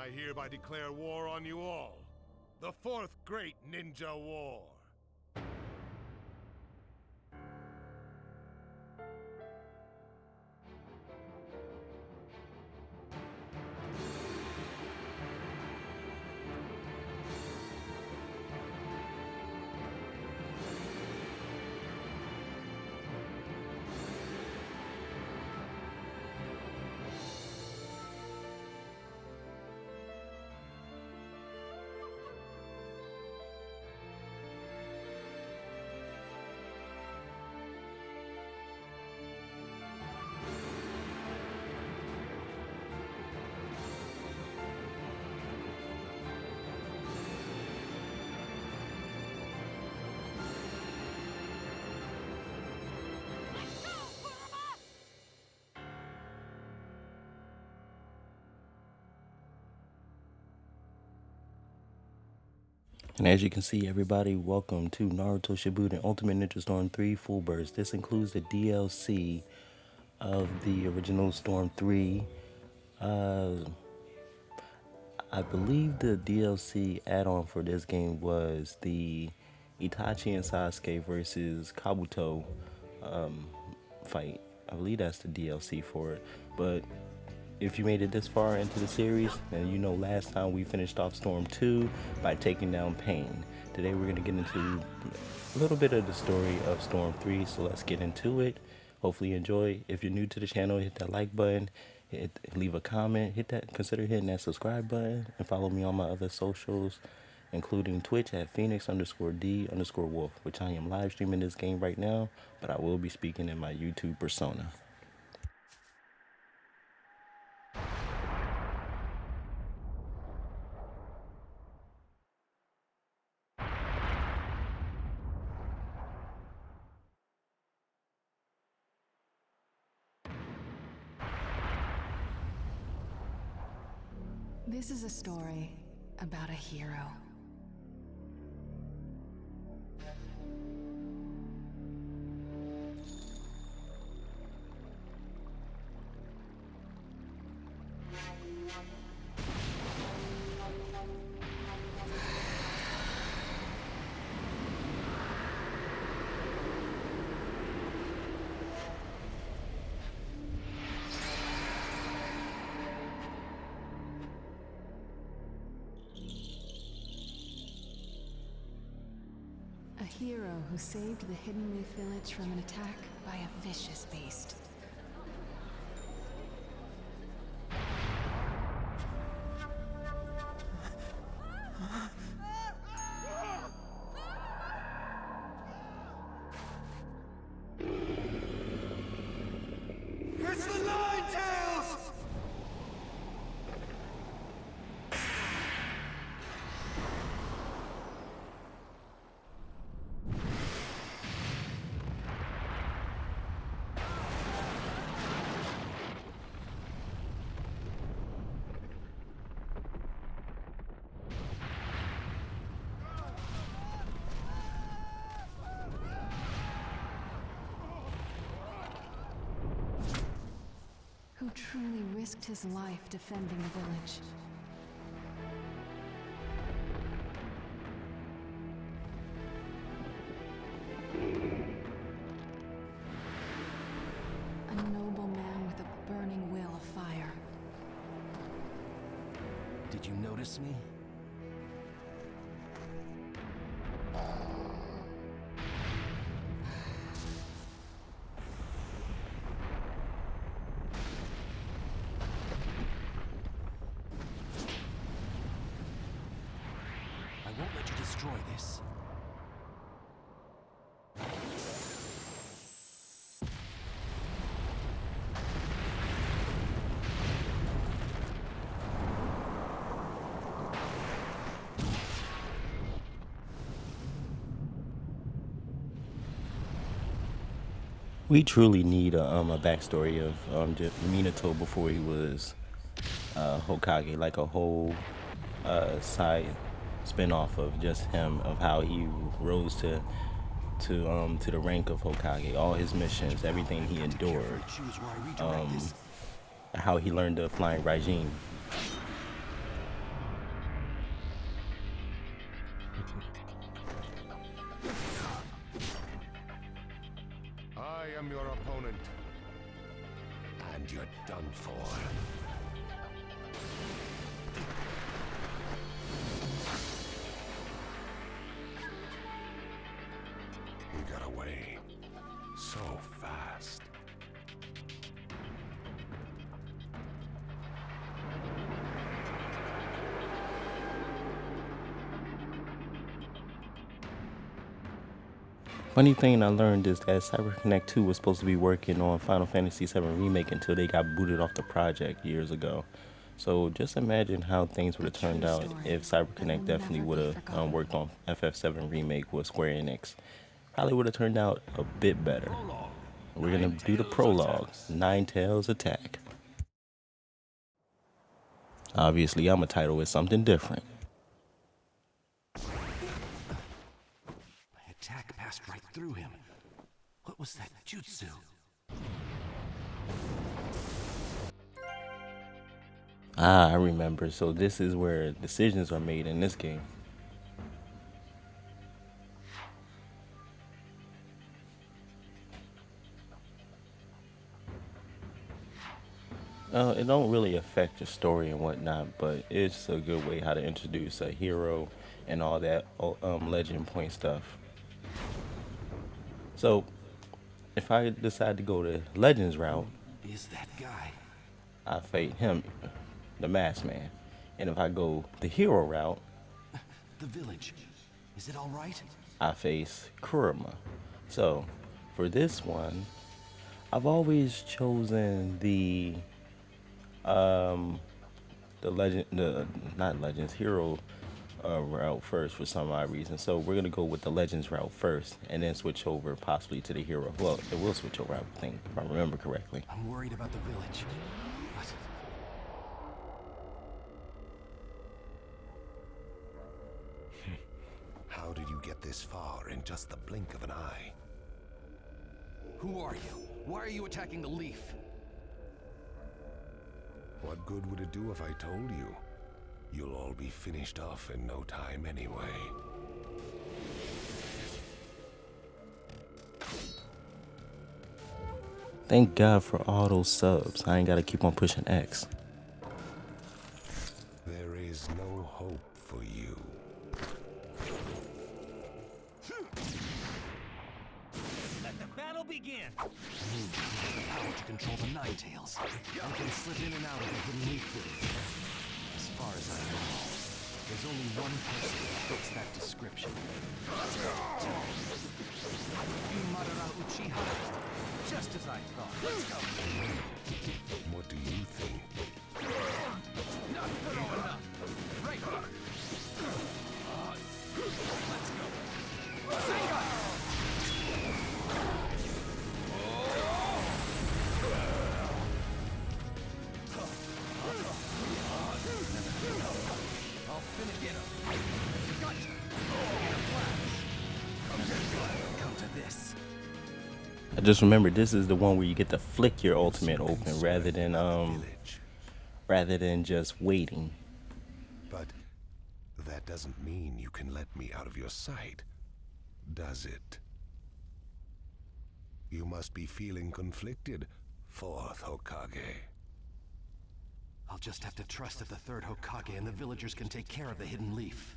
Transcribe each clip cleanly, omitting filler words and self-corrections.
I hereby declare war on you all. The Fourth Great Ninja War. And as you can see, everybody, welcome to Naruto Shippuden Ultimate Ninja Storm 3 Full Burst. This includes the DLC of the original Storm 3. I believe the DLC add-on for this game was the Itachi and Sasuke versus Kabuto fight. I believe that's the DLC for it. But if you made it this far into the series, then you know last time we finished off Storm 2 by taking down Pain. Today we're going to get into a little bit of the story of Storm 3, so let's get into it. Hopefully you enjoy. If you're new to the channel, hit that like button, leave a comment, consider hitting that subscribe button, and follow me on my other socials, including Twitch at Phoenix_D_Wolf, which I am live streaming this game right now, but I will be speaking in my YouTube persona. This is a story about a hero. A hero who saved the Hidden Leaf Village from an attack by a vicious beast. It's the Nine Tails! Who truly risked his life defending the village. A noble man with a burning will of fire. Did you notice me? I won't let you destroy this. We truly need a backstory of just Minato before he was Hokage, like a whole side spin-off of just him, of how he rose to the rank of Hokage, all his missions, everything he endured, how he learned the flying regime. I am your opponent. And you're done for. He got away so fast. Funny thing I learned is that CyberConnect 2 was supposed to be working on Final Fantasy VII Remake until they got booted off the project years ago. So just imagine how things would have turned out if CyberConnect definitely would have worked on FF7 Remake with Square Enix. Probably would have turned out a bit better. We're going to do the prologue, Nine Tails Attack. Obviously, I'm going to title it something different. Attack passed right through him. What was that jutsu? Ah, I remember. So this is where decisions are made in this game. It don't really affect your story and whatnot, but it's a good way how to introduce a hero and all that legend point stuff. So, if I decide to go the Legends route, Is that guy? I fight him, the Masked Man. And if I go the hero route, The village. Is it all right? I face Kurama. So, for this one, I've always chosen the not Legends, hero route first for some odd reason. So we're gonna go with the Legends route first, and then switch over possibly to the hero. Well, it will switch over, I think, if I remember correctly. I'm worried about the village. But How did you get this far in just the blink of an eye? who are you? Why are you attacking the leaf? What good would it do if I told you? You'll all be finished off in no time anyway. Thank God for all those subs. I ain't gotta keep on pushing X. There is no hope for you. Let the battle begin! Use the power to control the Nine Tails. You can slip in and out of the hidden leaf village. As far as I know, there's only one person who fits that description. Madara Uchiha. Just as I thought. Let's go. What do you think? Not thorough enough. Right here. Let's go. Sengai! I'll finish it. Gotcha. Come to this. I just remembered this is the one where you get to flick your ultimate open rather than just waiting. But that doesn't mean you can let me out of your sight, does it? You must be feeling conflicted, fourth Hokage. I'll just have to trust that the third Hokage and the villagers can take care of the hidden leaf.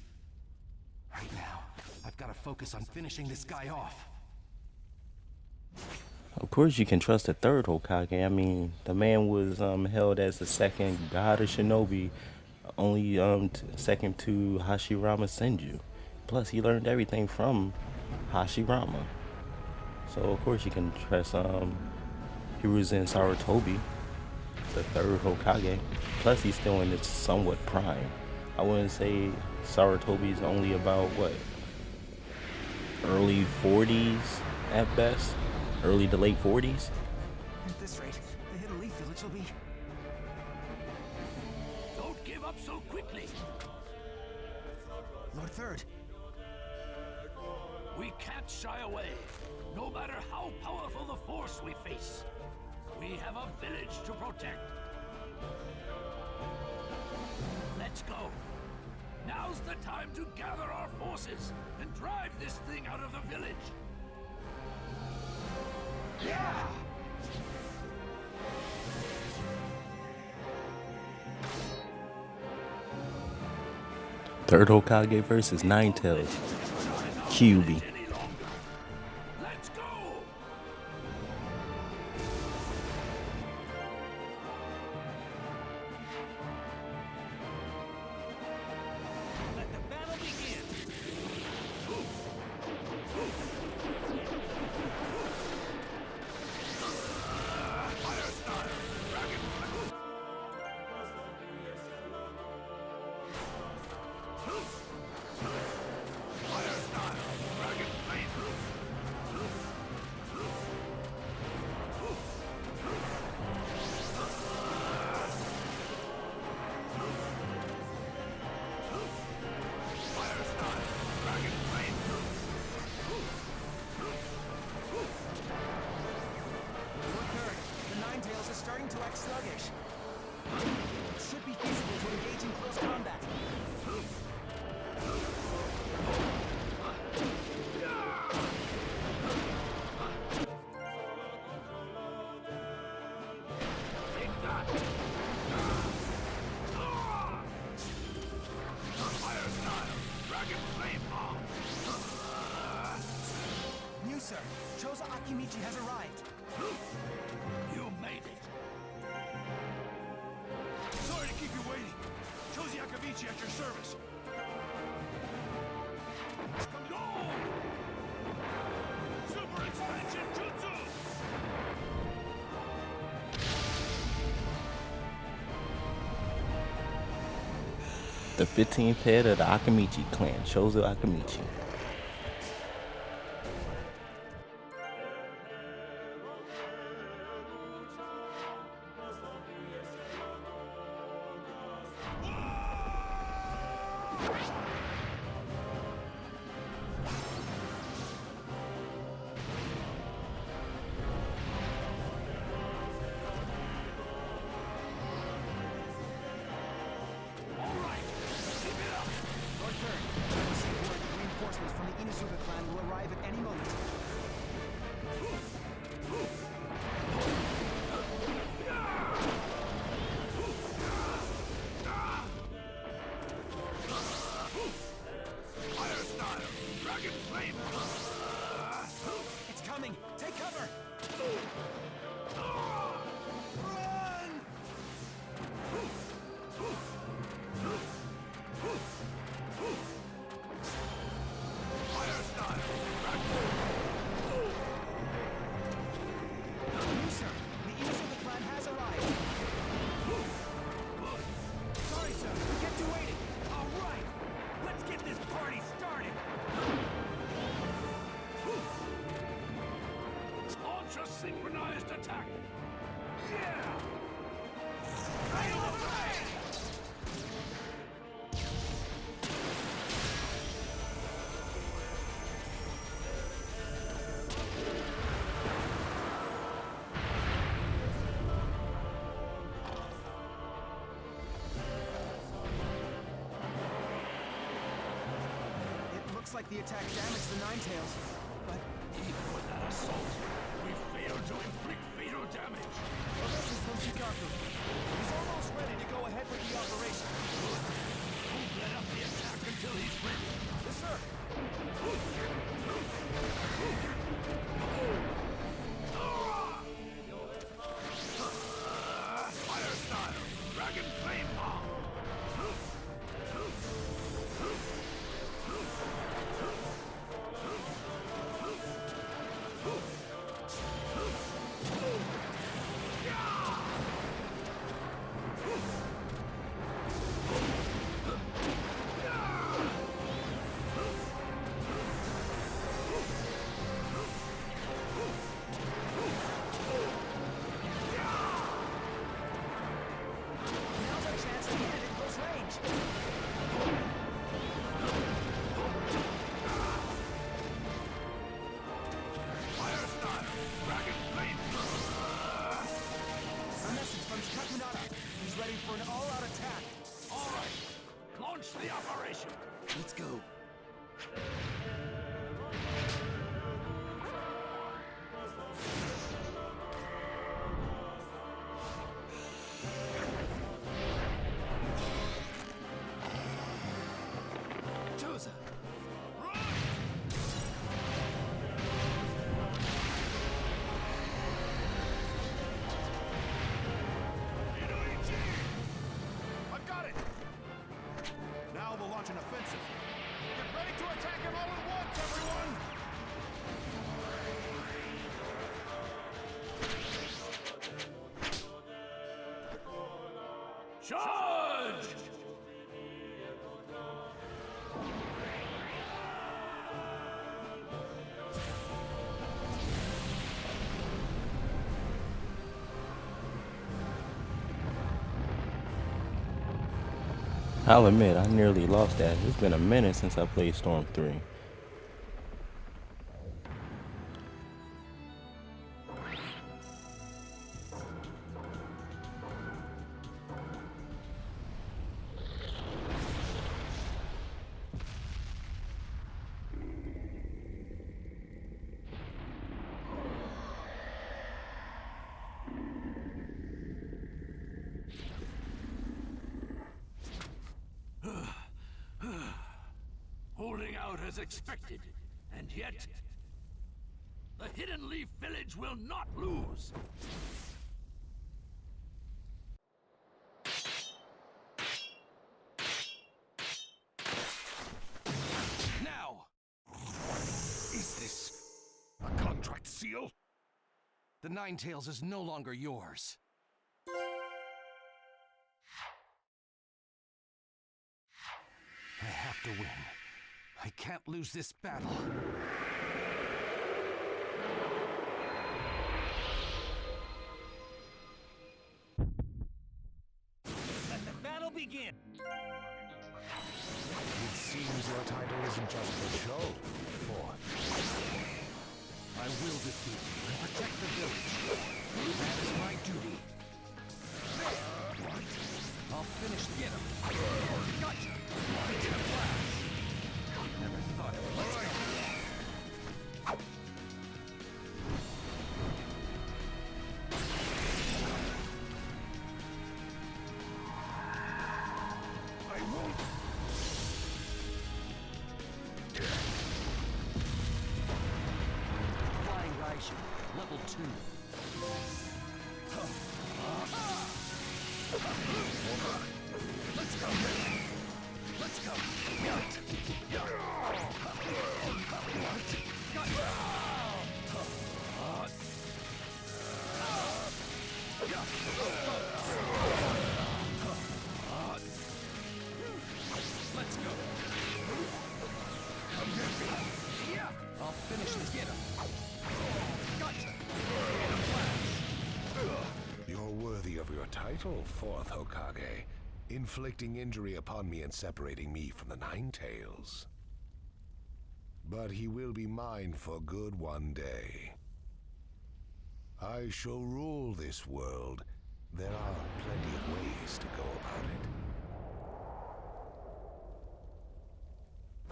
Right now, I've got to focus on finishing this guy off. Of course you can trust the third Hokage. I mean, the man was held as the second god of shinobi, only second to Hashirama Senju. Plus, he learned everything from Hashirama. So of course you can trust Hiruzen Sarutobi, the third Hokage. Plus, he's still in his somewhat prime. I wouldn't say Sarutobi's only about what, early 40s at best. Early to late 40s. At this rate, the hidden leaf village will be... Don't give up so quickly! Lord Third. We can't shy away, no matter how powerful the force we face. We have a village to protect. Let's go. Now's the time to gather our forces and drive this thing out of the village. Yeah! Third Hokage versus Ninetales. QB. Any longer. Let's go! Let the battle begin. Fire style, dragon. Fire style, dragon flame. Fire style, dragon flame. Your third, the Ninetales is starting to act sluggish. It should be feasible to engage in close combat. Take that! Fire style, dragon flame bomb. New sir, Choza Akimichi has arrived. You made it. Sorry to keep you waiting. Josie Akavici at your service. Go! Super expansion jutsu! The 15th head of the Akimichi clan, Chozo Akimichi. All right, keep it up. Your third, I received word that reinforcements from the Inuzuka clan will arrive at any moment. Fire style, dragon flame. It's coming! Take cover! Run! Fire style, dragon. New sir, the Inuzuka clan has arrived. Sorry sir, we kept you waiting. All right, let's get this party started. Launch a synchronized attack. Yeah! It looks like the attack damaged the Ninetales, but Even with that assault, we failed to inflict fatal damage. a message from Shikaku. He's almost ready to go ahead with the operation. Don't let up the attack until he's ready. Yes, sir. Fire style, dragon flame bomb. Now's our chance to hit it at close range. Fire style, dragon flame. A message from Shikaku. He's ready for an all-out attack. All right, launch the operation. Let's go. Joseph! I've got it! Now we'll launch an offensive. Get ready to attack him all at once, everyone! Charge! I'll admit, I nearly lost that. It's been a minute since I played Storm 3. Holding out as expected, and yet the Hidden Leaf Village will not lose. Now! Is this a contract seal? The Ninetales is no longer yours. I have to win. I can't lose this battle. Let the battle begin! It seems your title isn't just for show, Fourth. I will defeat you and protect the village. That is my duty. I'll finish the him. Gotcha! Right at last. Never thought it would. Let's go. I won't. Flying Raishin, level 2. Let's go. Let's go. Let's go. Yeah, I'll finish the get him. Gotcha. You're worthy of your title, Fourth Hokage, inflicting injury upon me and separating me from the Ninetales. But he will be mine for good one day. I shall rule this world. There are plenty of ways to go about it.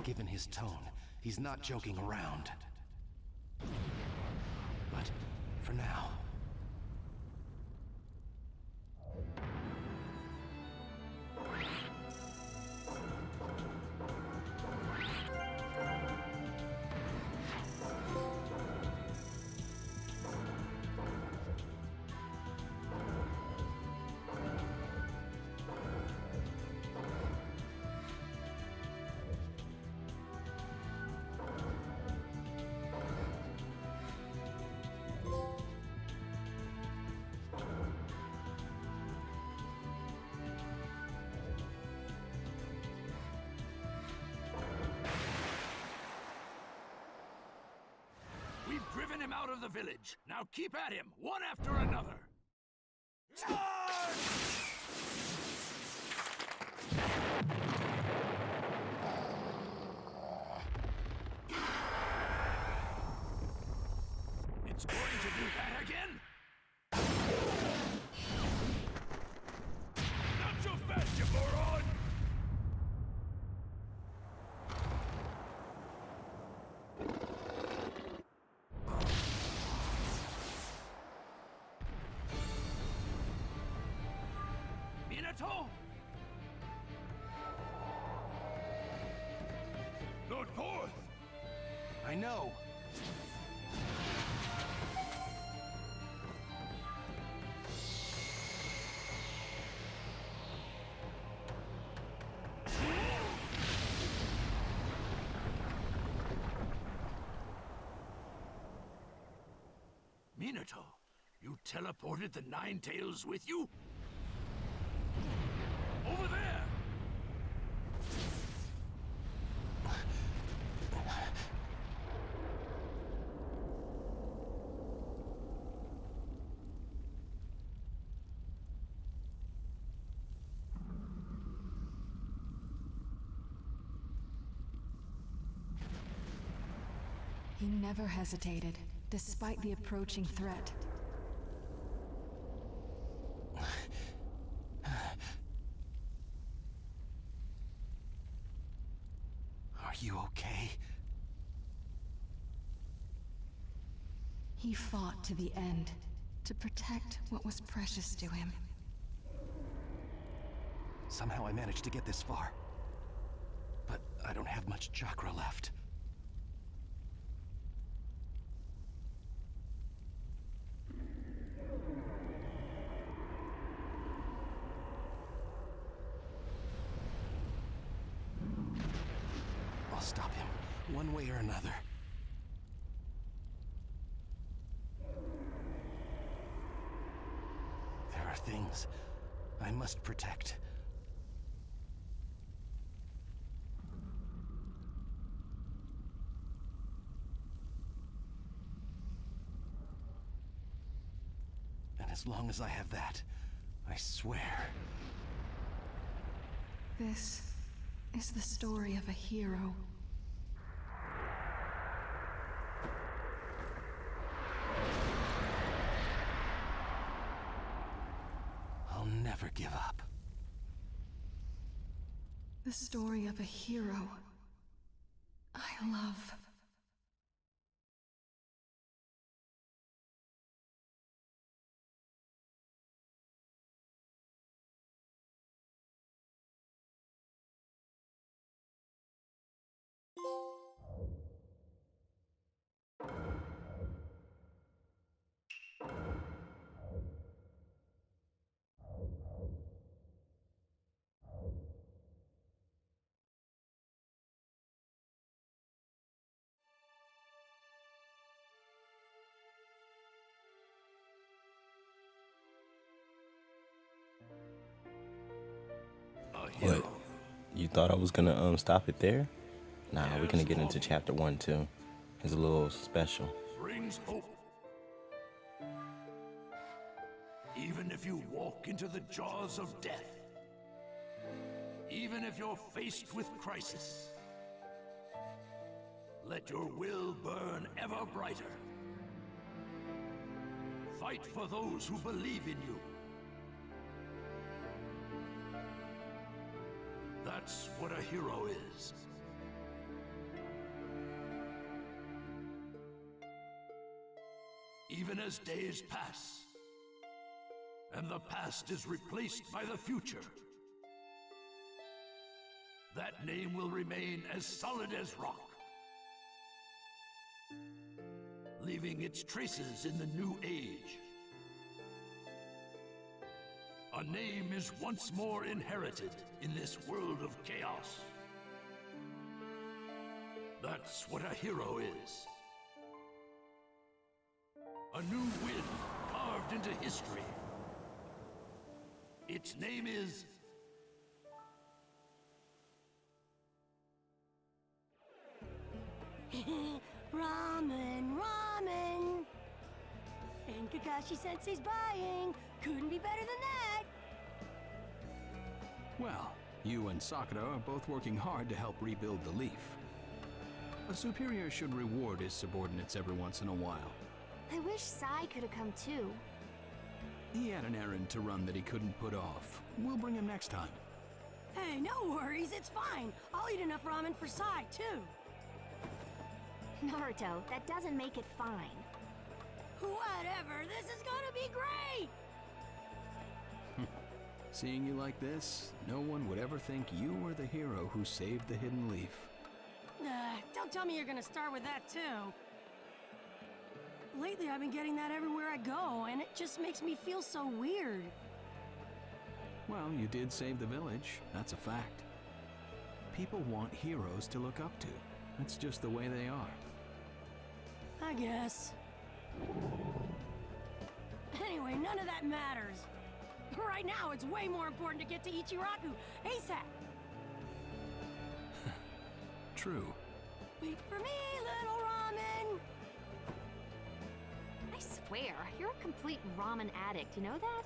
Given his tone, he's not joking around. But for now... We've driven him out of the village. Now keep at him, one after another. Charge! It's going to do that again? Not so fast, you moron! Minato! Not forth! I know. Minato, you teleported the Nine Tails with you? Over there! He never hesitated, despite the approaching threat. Are you okay? He fought to the end, to protect what was precious to him. Somehow I managed to get this far. But I don't have much chakra left. I'll stop him, one way or another. There are things I must protect. And as long as I have that, I swear. This is the story of a hero. I'll never give up. The story of a hero I love. What? You thought I was gonna stop it there? Nah, we're gonna get into chapter 1 too. It's a little special. Brings hope. Even if you walk into the jaws of death, even if you're faced with crisis, let your will burn ever brighter. Fight for those who believe in you. That's what a hero is. Even as days pass, and the past is replaced by the future, that name will remain as solid as rock, leaving its traces in the new age. A name is once more inherited in this world of chaos. That's what a hero is. A new wind carved into history. Its name is... Ramen, ramen! And Kakashi-sensei's buying! Couldn't be better than that! Well, you and Sakura are both working hard to help rebuild the Leaf. A superior should reward his subordinates every once in a while. I wish Sai could have come too. He had an errand to run that he couldn't put off. We'll bring him next time. Hey, no worries, it's fine. I'll eat enough ramen for Sai too. Naruto, that doesn't make it fine. Whatever, this is gonna be great! Seeing you like this, no one would ever think you were the hero who saved the Hidden Leaf. Don't tell me you're gonna start with that too. Lately I've been getting that everywhere I go, and it just makes me feel so weird. Well, you did save the village, that's a fact. People want heroes to look up to. That's just the way they are. I guess. Anyway, none of that matters. Right now, it's way more important to get to Ichiraku ASAP. True. Wait for me, little ramen. I swear, you're a complete ramen addict, you know that?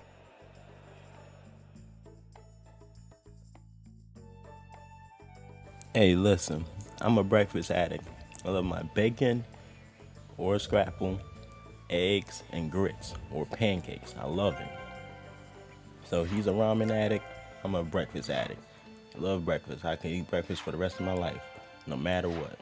Hey, listen, I'm a breakfast addict. I love my bacon or scrapple, eggs, and grits or pancakes. I love it. So he's a ramen addict. I'm a breakfast addict. I love breakfast. I can eat breakfast for the rest of my life, no matter what.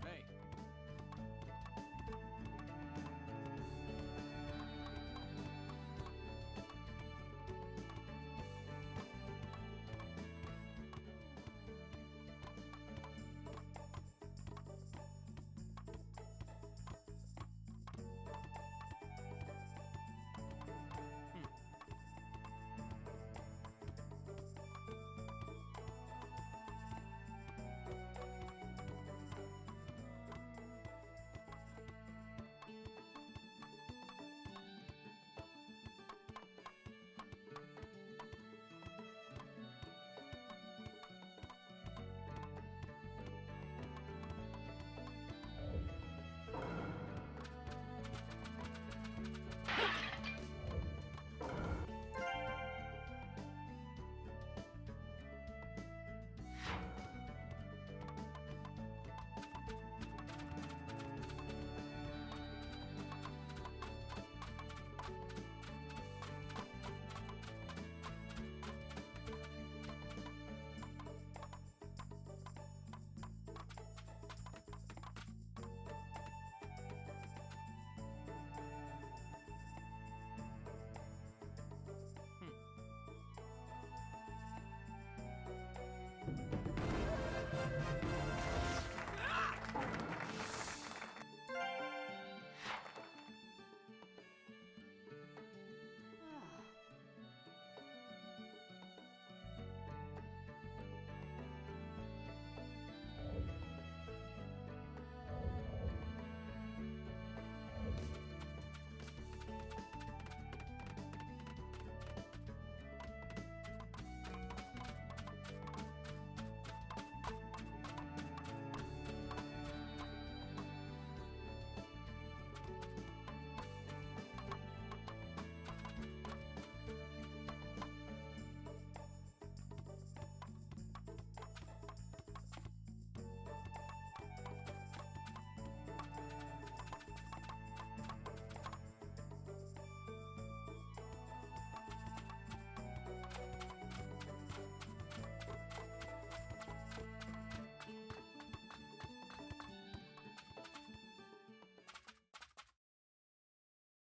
Hey.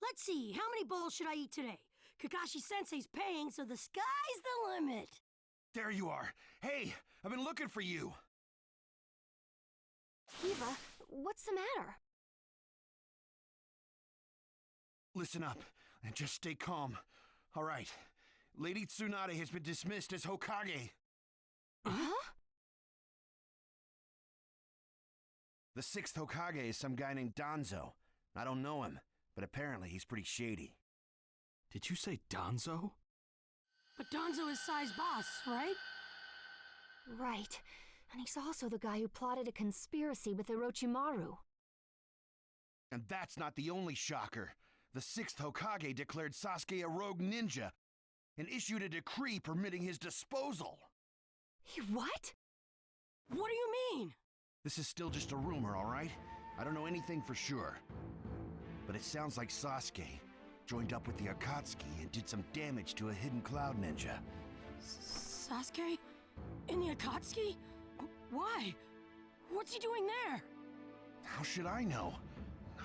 Let's see, how many bowls should I eat today? Kakashi-sensei's paying, so the sky's the limit. There you are. Hey, I've been looking for you. Kiva, what's the matter? Listen up and just stay calm. All right. Lady Tsunade has been dismissed as Hokage. Huh? The 6th Hokage is some guy named Danzo. I don't know him, but apparently he's pretty shady. Did you say Danzo? But Danzo is Sai's boss, right? Right. And he's also the guy who plotted a conspiracy with Orochimaru. And that's not the only shocker. The 6th Hokage declared Sasuke a rogue ninja and issued a decree permitting his disposal. What? What do you mean? This is still just a rumor, all right? I don't know anything for sure. but it sounds like Sasuke joined up with the Akatsuki and did some damage to a hidden cloud ninja. Sasuke? In the Akatsuki? Why? What's he doing there? How should I know?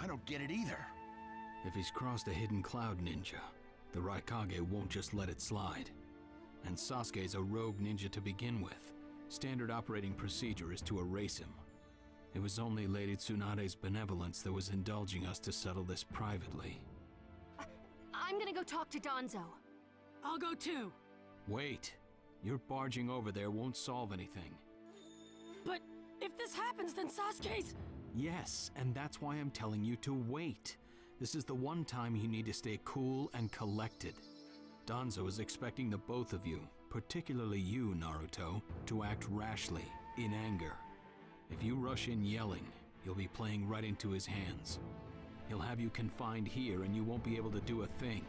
I don't get it either. If he's crossed a hidden cloud ninja, the Raikage won't just let it slide. And Sasuke's a rogue ninja to begin with. Standard operating procedure is to erase him. It was only Lady Tsunade's benevolence that was indulging us to settle this privately. I'm gonna go talk to Danzo. I'll go too. Wait. Your barging over there won't solve anything. But if this happens, then Sasuke's... Yes, and that's why I'm telling you to wait. This is the one time you need to stay cool and collected. Danzo is expecting the both of you, particularly you, Naruto, to act rashly, in anger. If you rush in yelling, you'll be playing right into his hands. He'll have you confined here and you won't be able to do a thing.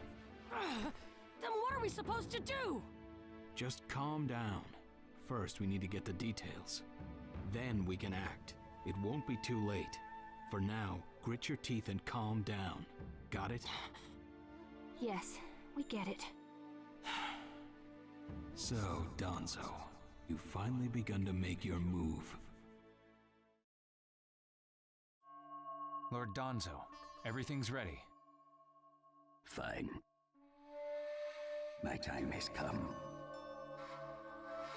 Then what are we supposed to do? Just calm down. First, we need to get the details. Then we can act. It won't be too late. For now, grit your teeth and calm down. Got it? Yes, we get it. So, Danzo, you've finally begun to make your move. Lord Danzo, everything's ready. Fine. My time has come.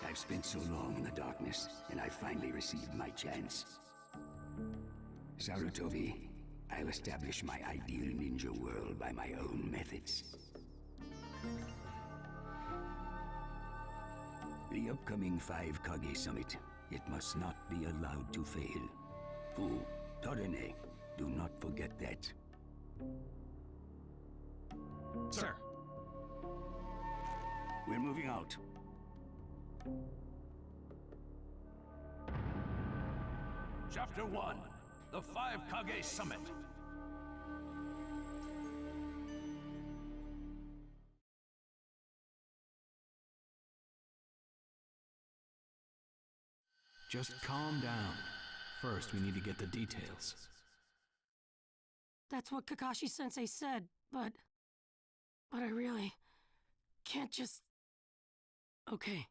I've spent so long in the darkness, and I finally received my chance. Sarutobi, I'll establish my ideal ninja world by my own methods. The upcoming 5 Kage Summit, it must not be allowed to fail. Fu, Torene, do not forget that. Sir. We're moving out. Chapter 1, the 5 Kage Summit. Just calm down. First, we need to get the details. That's what Kakashi-sensei said, but I really can't just... Okay.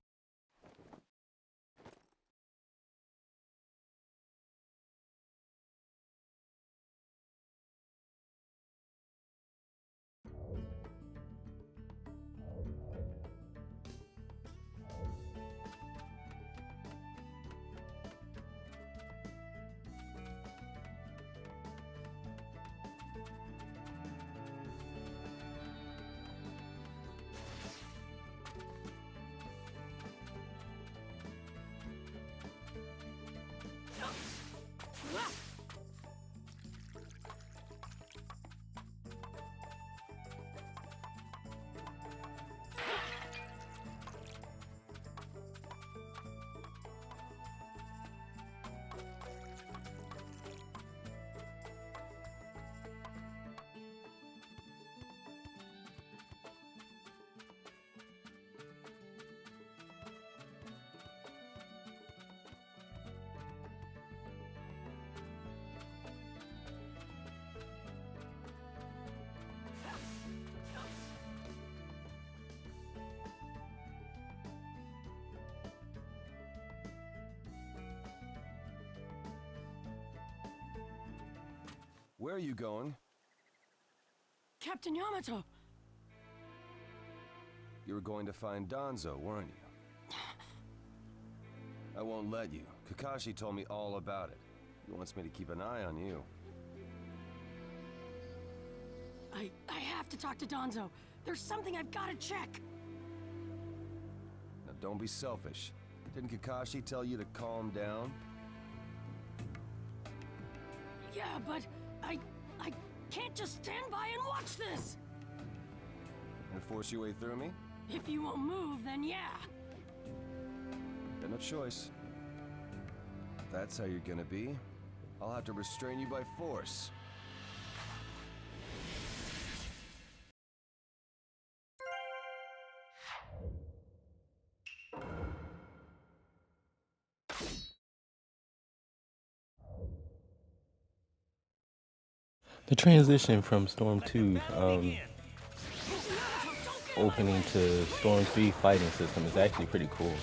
Where are you going? Captain Yamato! You were going to find Danzo, weren't you? I won't let you. Kakashi told me all about it. He wants me to keep an eye on you. I have to talk to Danzo. There's something I've got to check. Now don't be selfish. Didn't Kakashi tell you to calm down? Yeah, but I can't just stand by and watch this! And force your way through me? If you won't move, then yeah. Got no choice. If that's how you're gonna be, I'll have to restrain you by force. The transition from Storm 2 opening to Storm 3 fighting system is actually pretty cool.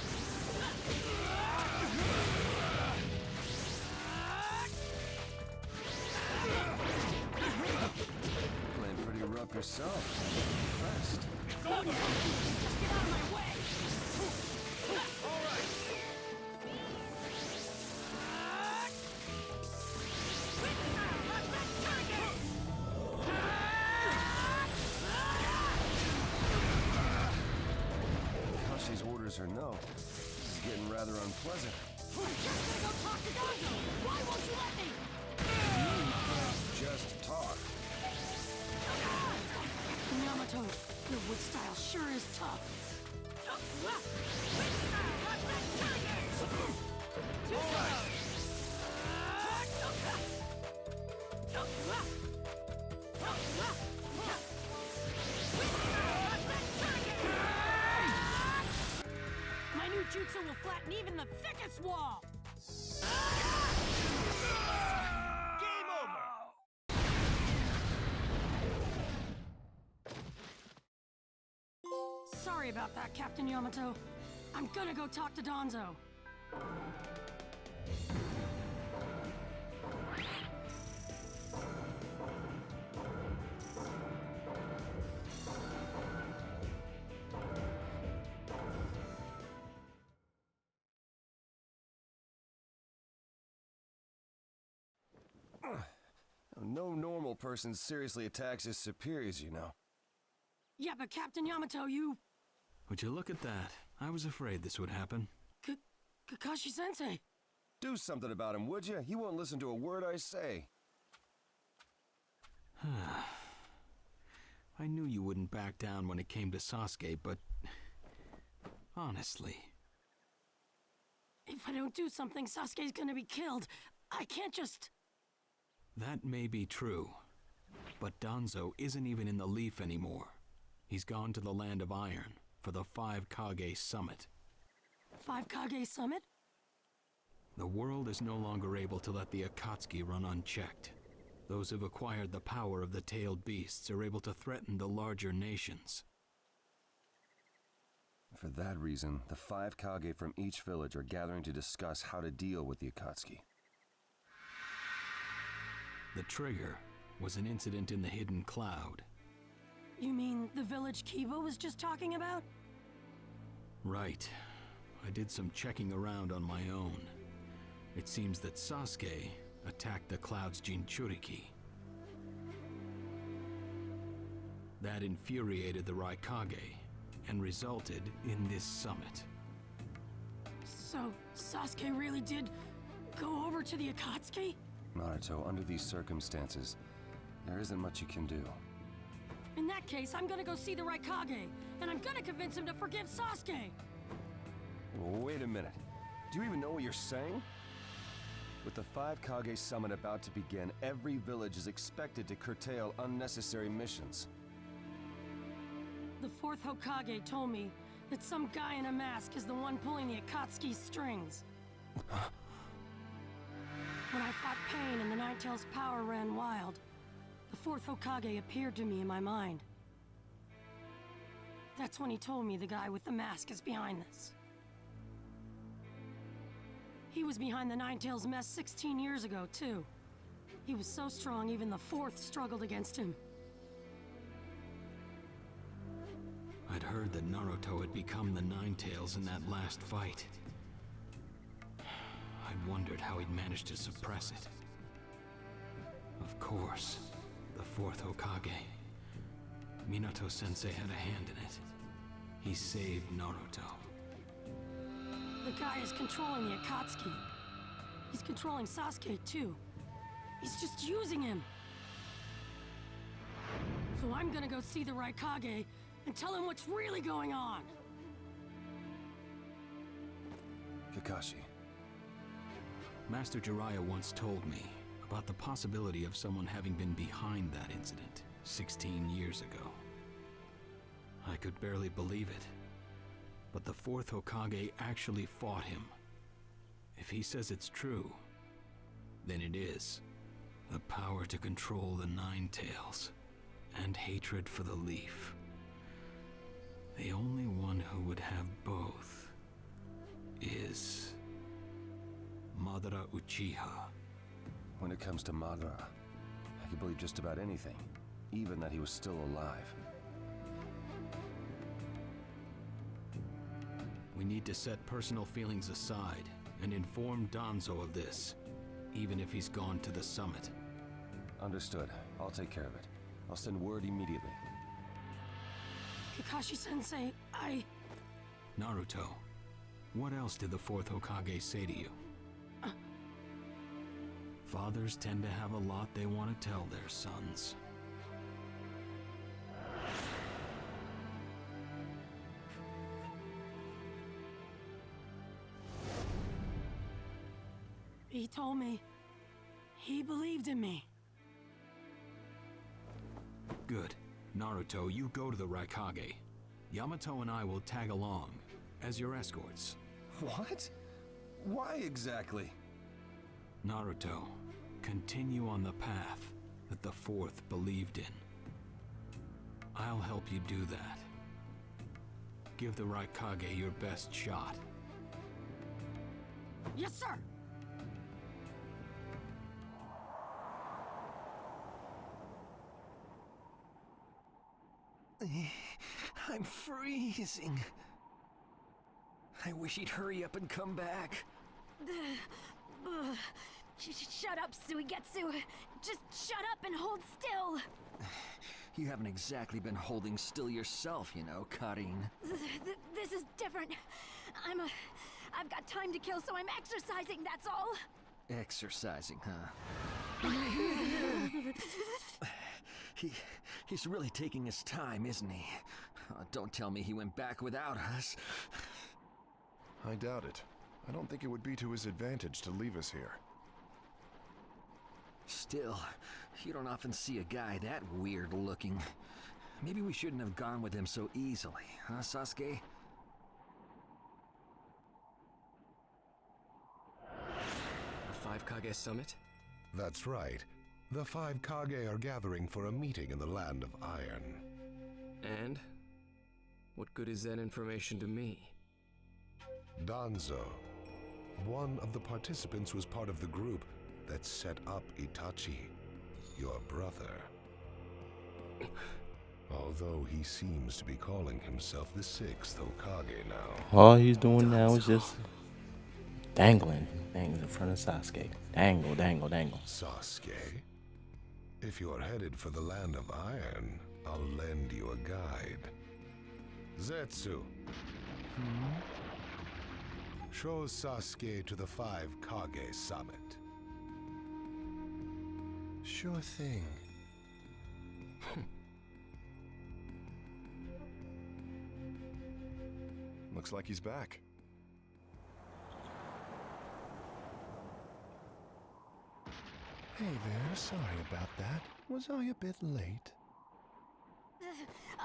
Playing pretty rough yourself. Impressed. Just get out of my way! Kakashi's orders or no, this is getting rather unpleasant. I'm just gonna go talk to Gonzo! Why won't you let me? Just talk. Yamato, your wood style sure is tough. My new jutsu will flatten even the thickest wall! Game over! Sorry about that, Captain Yamato. I'm gonna go talk to Danzo. No normal person seriously attacks his superiors, you know. Yeah, but Captain Yamato, you... Would you look at that? I was afraid this would happen. Kakashi-sensei. Do something about him, would you? He won't listen to a word I say. I knew you wouldn't back down when it came to Sasuke, but... honestly... If I don't do something, Sasuke's gonna be killed. I can't just... That may be true, but Danzo isn't even in the Leaf anymore. He's gone to the Land of Iron for the 5 Kage Summit. 5 Kage Summit? The world is no longer able to let the Akatsuki run unchecked. Those who've acquired the power of the tailed beasts are able to threaten the larger nations. For that reason, the 5 Kage from each village are gathering to discuss how to deal with the Akatsuki. The trigger was an incident in the Hidden Cloud. You mean the village Kiba was just talking about? Right. I did some checking around on my own. It seems that Sasuke attacked the Cloud's Jinchuriki. That infuriated the Raikage and resulted in this summit. So, Sasuke really did go over to the Akatsuki? Naruto, under these circumstances, there isn't much you can do. In that case, I'm gonna go see the Raikage, and I'm gonna convince him to forgive Sasuke! Wait a minute. Do you even know what you're saying? With the 5 Kage Summit about to begin, every village is expected to curtail unnecessary missions. The 4th Hokage told me that some guy in a mask is the one pulling the Akatsuki's strings. When I fought Pain and the Ninetales' power ran wild, the 4th Hokage appeared to me in my mind. That's when he told me the guy with the mask is behind this. He was behind the Ninetales mess 16 years ago, too. He was so strong, even the 4th struggled against him. I'd heard that Naruto had become the Ninetales in that last fight. I wondered how he'd managed to suppress it. Of course, the 4th Hokage. Minato-sensei had a hand in it. He saved Naruto. The guy is controlling the Akatsuki. He's controlling Sasuke, too. He's just using him. So I'm gonna go see the Raikage and tell him what's really going on. Kakashi. Master Jiraiya once told me about the possibility of someone having been behind that incident 16 years ago. I could barely believe it, but the 4th Hokage actually fought him. If he says it's true, then it is. The power to control the Nine Tails, and hatred for the Leaf. The only one who would have both is Madara Uchiha. When it comes to Madara, I can believe just about anything, even that he was still alive. We need to set personal feelings aside and inform Danzo of this, even if he's gone to the summit. Understood. I'll take care of it. I'll send word immediately. Kakashi-sensei, Naruto, what else did the fourth Hokage say to you? Fathers tend to have a lot they want to tell their sons. he told me he believed in me. Good. Naruto, you go to the Raikage. Yamato and I will tag along as your escorts. What? Why exactly? Naruto, continue on the path that the fourth believed in. I'll help you do that. Give the Raikage your best shot. Yes, sir! I'm freezing. I wish he'd hurry up and come back. Shut up, Suigetsu. Just shut up and hold still. You haven't exactly been holding still yourself, you know, Karin. This is different. I've got time to kill, so I'm exercising, that's all. Exercising, huh? He's really taking his time, isn't he? Oh, don't tell me he went back without us. I doubt it. I don't think it would be to his advantage to leave us here. Still, you don't often see a guy that weird looking. Maybe we shouldn't have gone with him so easily, huh, Sasuke? A 5 Kage summit? That's right. The 5 Kage are gathering for a meeting in the Land of Iron. And? What good is that information to me? Danzo, one of the participants, was part of the group that set up Itachi, your brother. Although he seems to be calling himself the 6th Hokage now. All he's doing now is just dangling things in front of Sasuke. Dangle, dangle, dangle. Sasuke, if you're headed for the Land of Iron, I'll lend you a guide. Zetsu. Show Sasuke to the 5 Kage summit. Sure thing. Looks like he's back. Hey there, sorry about that. Was I a bit late?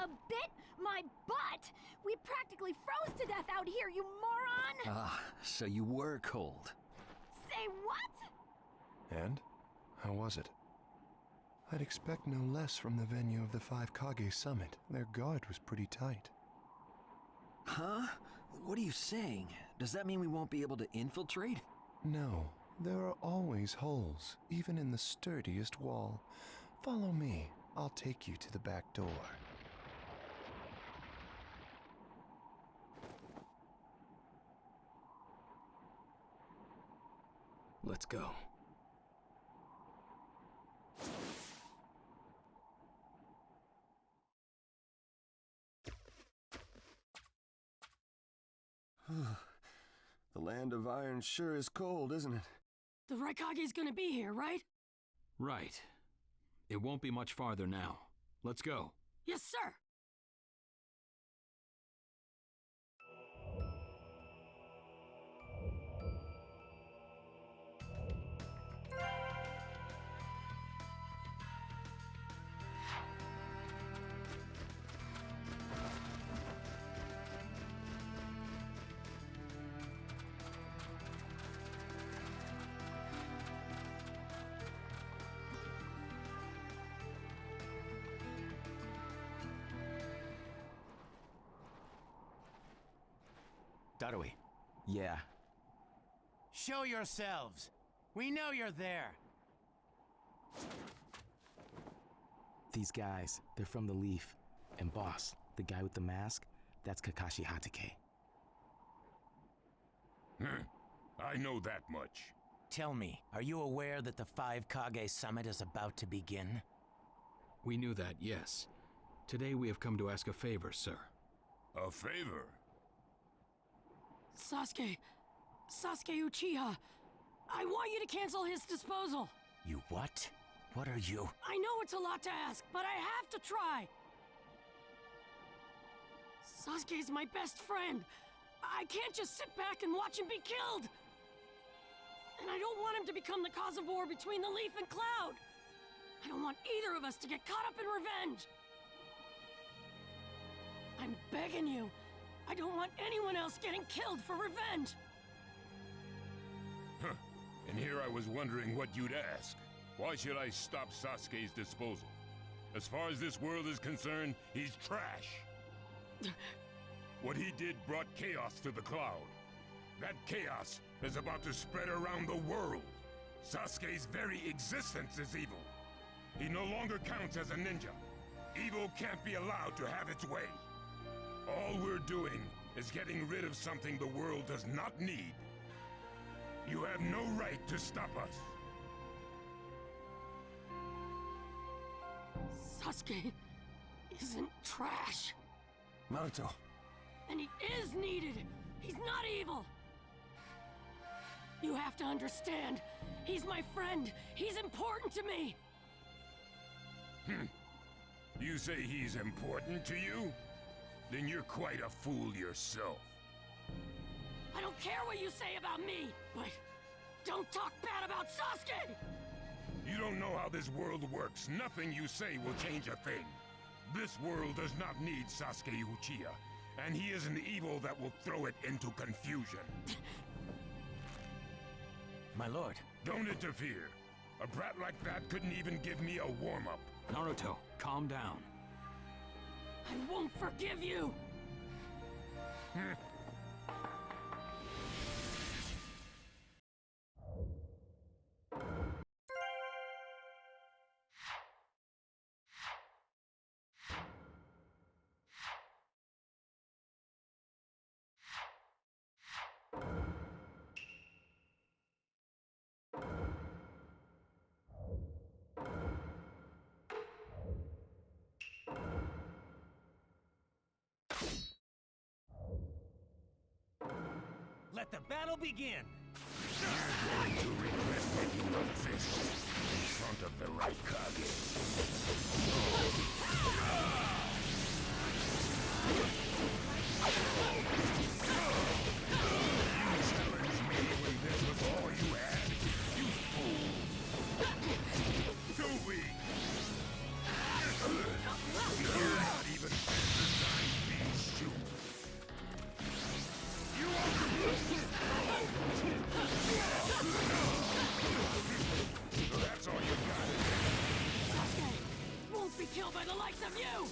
A bit? My butt! We practically froze to death out here, you moron! Ah, so you were cold. Say what? And? How was it? I'd expect no less from the venue of the 5 Kage summit. Their guard was pretty tight. Huh? What are you saying? Does that mean we won't be able to infiltrate? No, there are always holes, even in the sturdiest wall. Follow me. I'll take you to the back door. Let's go. The Land of Iron sure is cold, isn't it? The Raikage's gonna be here, right? Right. It won't be much farther now. Let's go. Yes, sir! How do we? Yeah. Show yourselves. We know you're there. These guys, they're from the Leaf. And boss, the guy with the mask, that's Kakashi Hatake. I know that much. Tell me, are you aware that the 5 Kage Summit is about to begin? We knew that, yes. Today we have come to ask a favor, sir. A favor? Sasuke Uchiha, I want you to cancel his disposal. You what? What are you? I know it's a lot to ask, but I have to try. Sasuke's my best friend. I can't just sit back and watch him be killed. And I don't want him to become the cause of war between the Leaf and Cloud. I don't want either of us to get caught up in revenge. I'm begging you. I don't want anyone else getting killed for revenge. Huh. And here I was wondering what you'd ask. Why should I stop Sasuke's disposal? As far as this world is concerned, he's trash. What he did brought chaos to the Cloud. That chaos is about to spread around the world. Sasuke's very existence is evil. He no longer counts as a ninja. Evil can't be allowed to have its way. All we're doing is getting rid of something the world does not need. You have no right to stop us. Sasuke isn't trash. Naruto. And he is needed. He's not evil. You have to understand. He's my friend. He's important to me. You say he's important to you? Then you're quite a fool yourself. I don't care what you say about me, but don't talk bad about Sasuke! You don't know how this world works. Nothing you say will change a thing. This world does not need Sasuke Uchiha, and he is an evil that will throw it into confusion. My lord. Don't interfere. A brat like that couldn't even give me a warm-up. Naruto, calm down. I won't forgive you! Let the battle begin! You're going to regret making a fist in front of the right Kage. You challenged me when this was all you had? You fool! Too weak! You're not even designed these shoes! That's all you got. Sasuke won't be killed by the likes of you!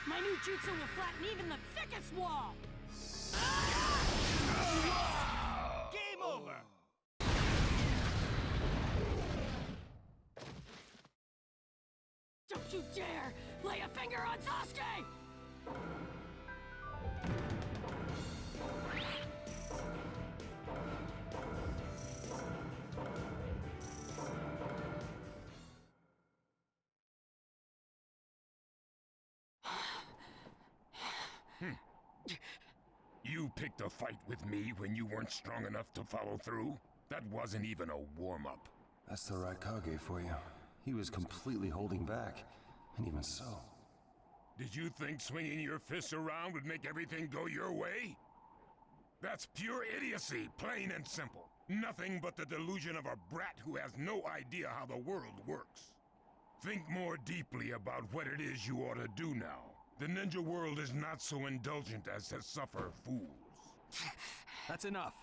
My new jutsu will flatten even the thickest wall! Game over! Don't you dare lay a finger on Sasuke! You picked a fight with me when you weren't strong enough to follow through? That wasn't even a warm-up. That's the right Kage for you. He was completely holding back. And even so... Did you think swinging your fists around would make everything go your way? That's pure idiocy, plain and simple. Nothing but the delusion of a brat who has no idea how the world works. Think more deeply about what it is you ought to do now. The ninja world is not so indulgent as to suffer fools. That's enough.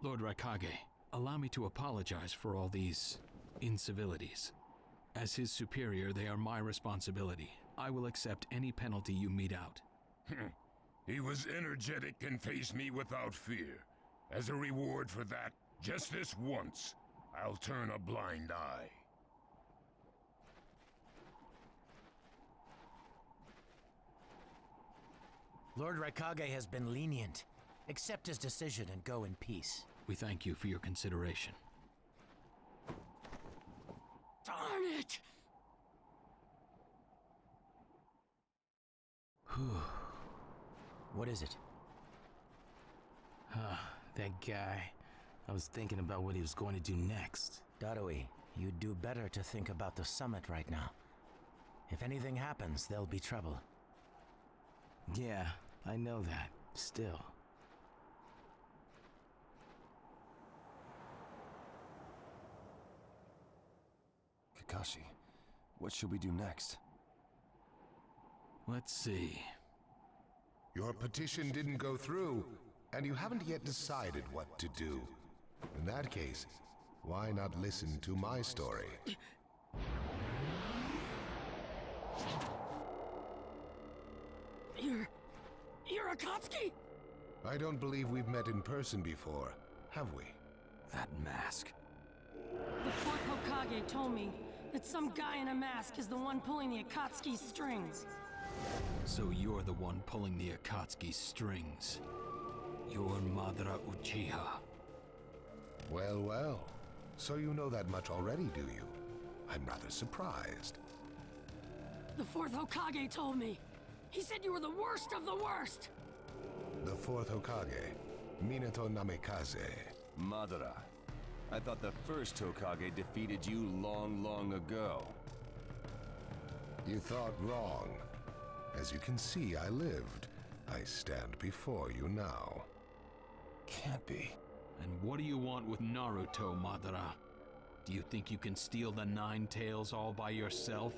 Lord Raikage, allow me to apologize for all these incivilities. As his superior, they are my responsibility. I will accept any penalty you mete out. He was energetic and faced me without fear. As a reward for that, just this once, I'll turn a blind eye. Lord Raikage has been lenient. Accept his decision and go in peace. We thank you for your consideration. Darn it! What is it? That guy. I was thinking about what he was going to do next. Darui, you'd do better to think about the summit right now. If anything happens, there'll be trouble. Yeah, I know that. Still. Kakashi, what should we do next? Let's see. Your petition didn't go through, and you haven't yet decided what to do. In that case, why not listen to my story? You're Akatsuki? I don't believe we've met in person before, have we? That mask. The fourth Hokage told me that some guy in a mask is the one pulling the Akatsuki's strings. So you're the one pulling the Akatsuki's strings. You're Madara Uchiha. Well, well. So you know that much already, do you? I'm rather surprised. The fourth Hokage told me. He said you were the worst of the worst. The fourth Hokage, Minato Namikaze. Madara. I thought the first Hokage defeated you long, long ago. You thought wrong. As you can see, I lived. I stand before you now. Can't be. And what do you want with Naruto, Madara? Do you think you can steal the Nine Tails all by yourself?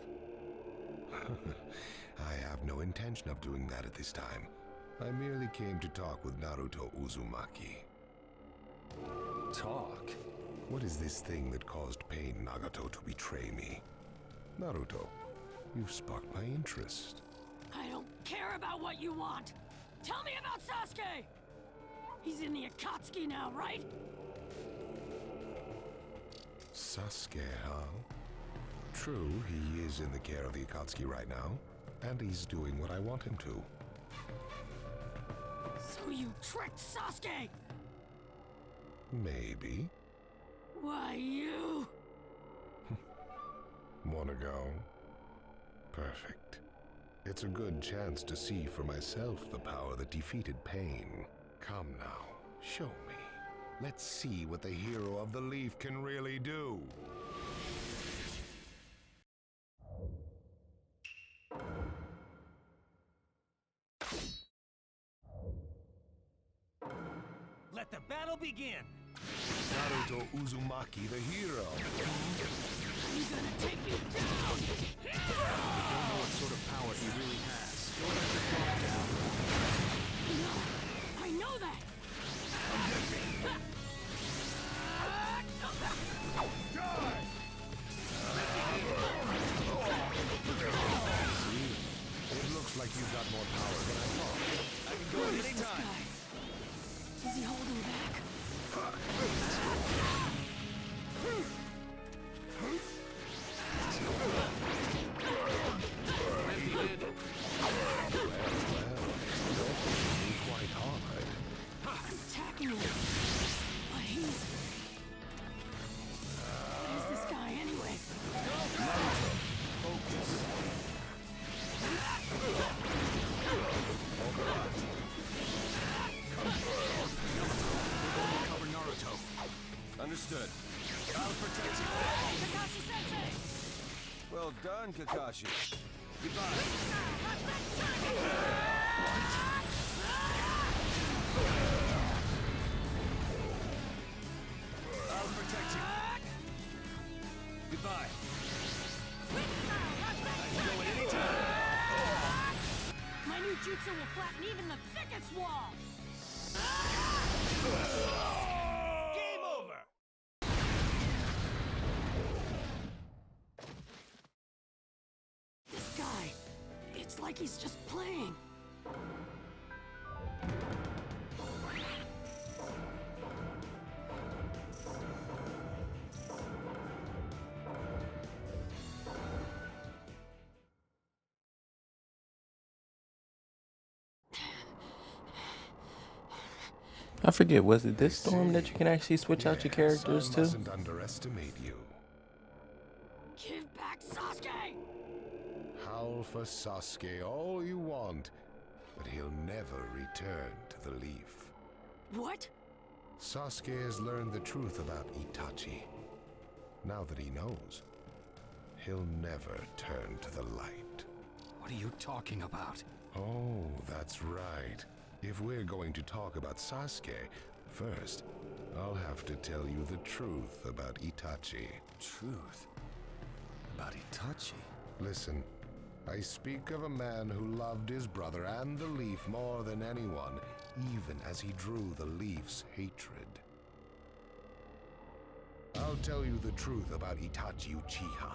I have no intention of doing that at this time. I merely came to talk with Naruto Uzumaki. Talk? What is this thing that caused Pain Nagato to betray me? Naruto, you've sparked my interest. I don't care about what you want. Tell me about Sasuke! He's in the Akatsuki now, right? Sasuke, huh? True, he is in the care of the Akatsuki right now, and he's doing what I want him to. So you tricked Sasuke! Maybe. Why, you... Wanna go? Perfect. It's a good chance to see for myself the power that defeated Pain. Come now, show me. Let's see what the hero of the Leaf can really do. Let the battle begin! Naruto Uzumaki, the hero. I'm gonna take you down! I don't know what sort of power he really has. Don't let your guard down. No, I know that! See? It looks like you've got more power than I thought. I can go Who at is any this time. guy? Is he holding back? Quite hard. I'm attacking him. But he's... What is this guy anyway? Focus. Cover Naruto. Understood. I'll protect you. Kakashi-sensei! Well done, Kakashi. Goodbye. flatten even the thickest wall! Game over! This guy, it's like he's just playing. I forget, was it this storm that you can actually switch out your characters I to? mustn't underestimate you. Give back Sasuke! Howl for Sasuke all you want, but he'll never return to the Leaf. What? Sasuke has learned the truth about Itachi. Now that he knows, he'll never turn to the light. What are you talking about? Oh, that's right. If we're going to talk about Sasuke, first, I'll have to tell you the truth about Itachi. Truth? About Itachi? Listen, I speak of a man who loved his brother and the Leaf more than anyone, even as he drew the Leaf's hatred. I'll tell you the truth about Itachi Uchiha.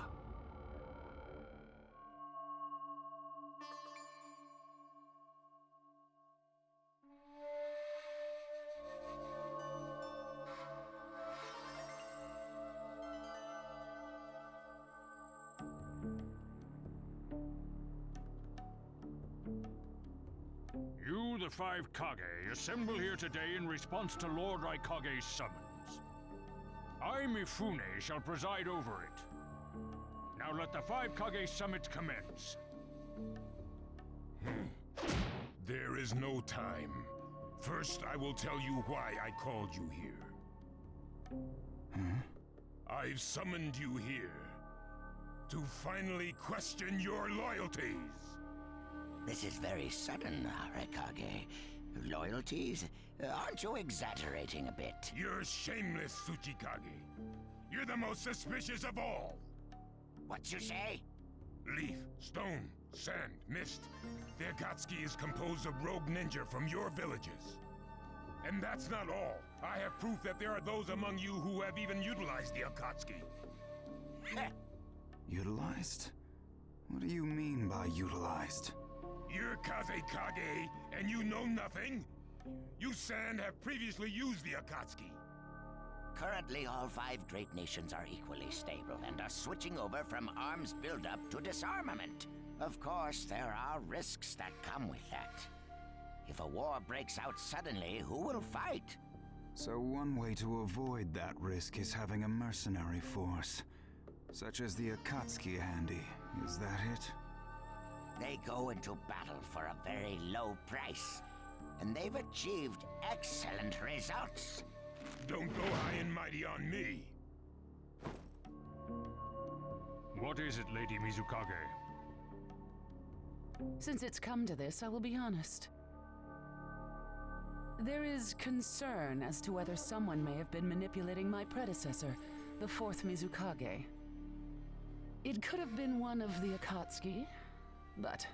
You, the five Kage, assemble here today in response to Lord Raikage's summons. I, Mifune, shall preside over it. Now let the five Kage summit commence. There is no time. First, I will tell you why I called you here. I've summoned you here to finally question your loyalties. This is very sudden, Hokage. Loyalties? Aren't you exaggerating a bit? You're shameless, Tsuchikage. You're the most suspicious of all. What you say? Leaf, stone, sand, mist. The Akatsuki is composed of rogue ninja from your villages. And that's not all. I have proof that there are those among you who have even utilized the Akatsuki. Utilized? What do you mean by utilized? You're Kazekage, and you know nothing? You Sand have previously used the Akatsuki. Currently, all five great nations are equally stable and are switching over from arms buildup to disarmament. Of course, there are risks that come with that. If a war breaks out suddenly, who will fight? So one way to avoid that risk is having a mercenary force, such as the Akatsuki handy. Is that it? They go into battle for a very low price, and they've achieved excellent results. Don't go high and mighty on me. What is it, Lady Mizukage? Since it's come to this, I will be honest. There is concern as to whether someone may have been manipulating my predecessor, the fourth Mizukage. It could have been one of the Akatsuki, but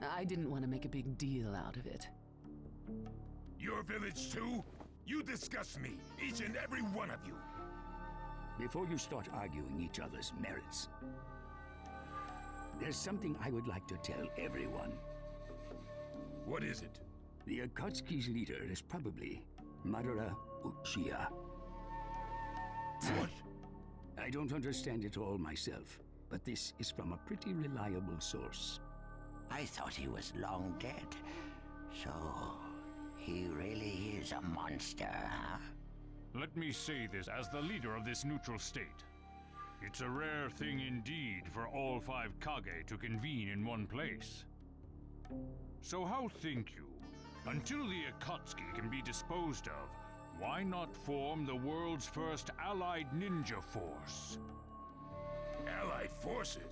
I didn't want to make a big deal out of it. Your village too? You disgust me, each and every one of you. Before you start arguing each other's merits, there's something I would like to tell everyone. What is it? The Akatsuki's leader is probably Madara Uchiha. What? I don't understand it all myself, but this is from a pretty reliable source. I thought he was long dead. So, he really is a monster, huh? Let me say this as the leader of this neutral state. It's a rare thing indeed for all five Kage to convene in one place. So how think you, until the Akatsuki can be disposed of, why not form the world's first allied ninja force? Allied forces?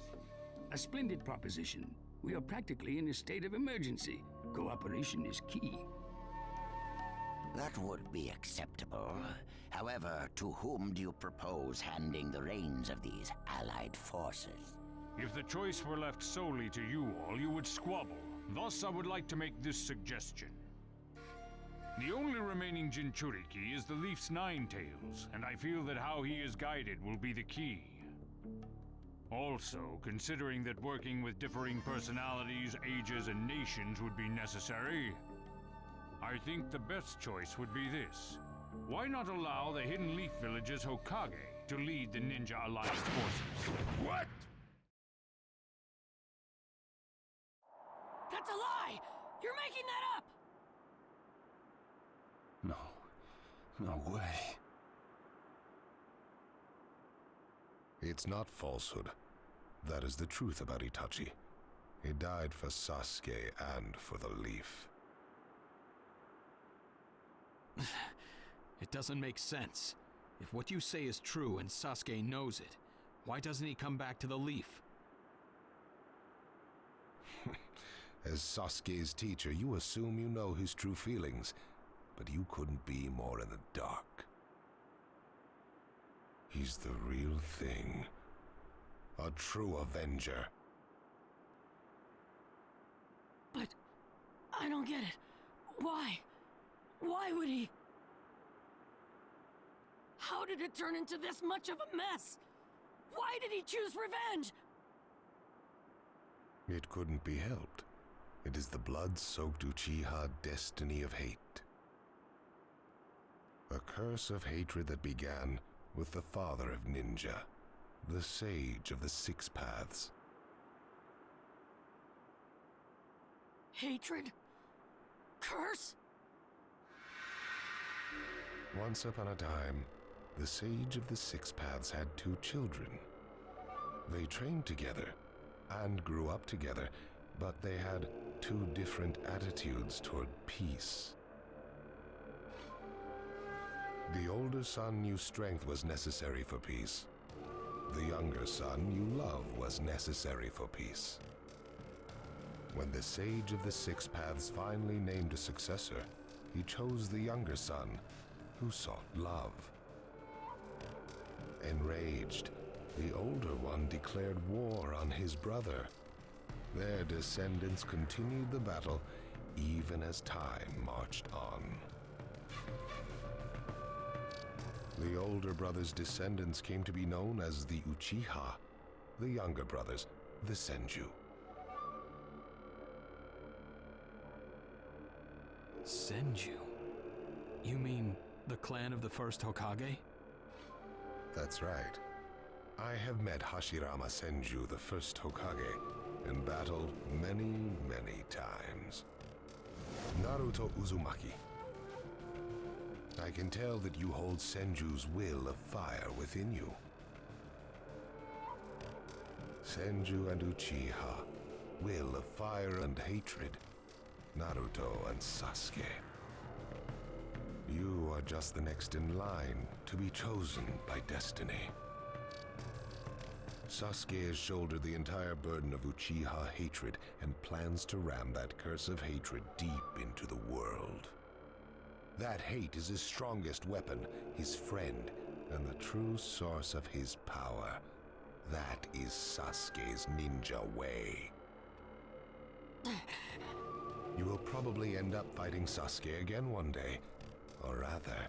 A splendid proposition. We are practically in a state of emergency. Cooperation is key. That would be acceptable. However, to whom do you propose handing the reins of these allied forces? If the choice were left solely to you all, you would squabble, Thus, I would like to make this suggestion. The only remaining Jinchuriki is the Leaf's Ninetales, and I feel that how he is guided will be the key. Also, considering that working with differing personalities, ages, and nations would be necessary, I think the best choice would be this. Why not allow the Hidden Leaf Village's Hokage to lead the Ninja Alliance forces? What? That's a lie! You're making that up! No way. It's not falsehood. That is the truth about Itachi. He died for Sasuke and for the Leaf. It doesn't make sense. If what you say is true and Sasuke knows it, why doesn't he come back to the Leaf? As Sasuke's teacher, you assume you know his true feelings, but you couldn't be more in the dark. He's the real thing. A true Avenger. But I don't get it. Why? Why would he? How did it turn into this much of a mess? Why did he choose revenge? It couldn't be helped. It is the blood-soaked Uchiha destiny of hate. A curse of hatred that began with the father of ninja, the sage of the Six Paths. Hatred? Curse? Once upon a time, the sage of the Six Paths had 2 children. They trained together and grew up together, but they had 2 different attitudes toward peace. The older son knew strength was necessary for peace. The younger son knew love was necessary for peace. When the sage of the Six Paths finally named a successor, he chose the younger son, who sought love. Enraged, the older one declared war on his brother. Their descendants continued the battle even as time marched on. The older brother's descendants came to be known as the Uchiha, the younger brothers, the Senju. Senju? You mean the clan of the first Hokage? That's right. I have met Hashirama Senju, the first Hokage, and battled many, many times. Naruto Uzumaki. I can tell that you hold Senju's will of fire within you. Senju and Uchiha, will of fire and hatred. Naruto and Sasuke. You are just the next in line to be chosen by destiny. Sasuke has shouldered the entire burden of Uchiha hatred and plans to ram that curse of hatred deep into the world. That hate is his strongest weapon, his friend, and the true source of his power. That is Sasuke's ninja way. You will probably end up fighting Sasuke again one day. Or rather,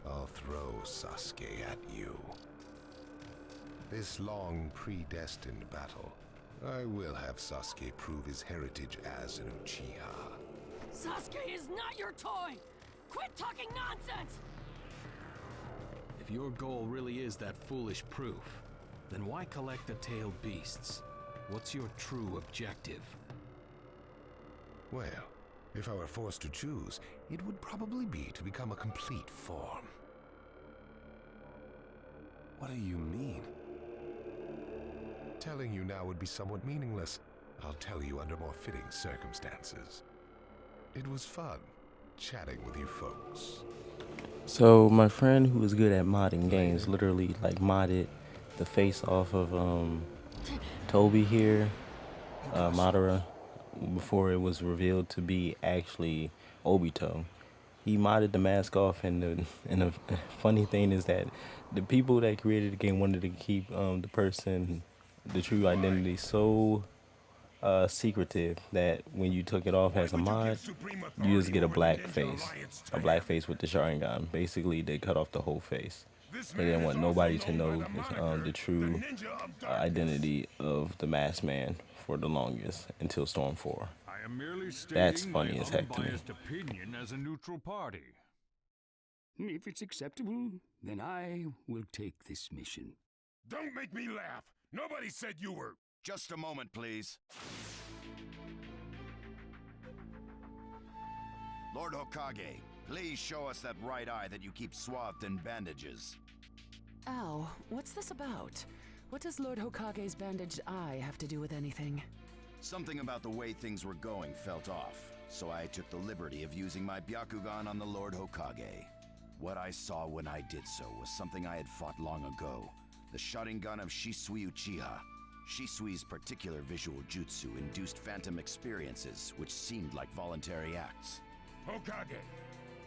I'll throw Sasuke at you. This long, predestined battle, I will have Sasuke prove his heritage as an Uchiha. Sasuke is not your toy! Quit talking nonsense! If your goal really is that foolish proof, then why collect the tailed beasts? What's your true objective? Well, if I were forced to choose, it would probably be to become a complete form. What do you mean? Telling you now would be somewhat meaningless. I'll tell you under more fitting circumstances. It was fun chatting with you folks. So my friend who is good at modding games literally like modded the face off of Toby here, Madara, before it was revealed to be actually Obito. He modded the mask off, and the funny thing is that the people that created the game wanted to keep the true identity so secretive that when you took it off as a mod, you just get a black face with the Sharingan. Basically, they cut off the whole face. They didn't want nobody to know the true identity of the Masked Man for the longest until Storm 4. I am merely That's stating funny my as heck to me. unbiased opinion as a neutral party. If it's acceptable, then I will take this mission. Don't make me laugh. Nobody said you were. Just a moment, please. Lord Hokage, please show us that right eye that you keep swathed in bandages. Ow, what's this about? What does Lord Hokage's bandaged eye have to do with anything? Something about the way things were going felt off, so I took the liberty of using my Byakugan on the Lord Hokage. What I saw when I did so was something I had fought long ago, the Sharingan of Shisui Uchiha. Shisui's particular visual jutsu induced phantom experiences, which seemed like voluntary acts. Hokage,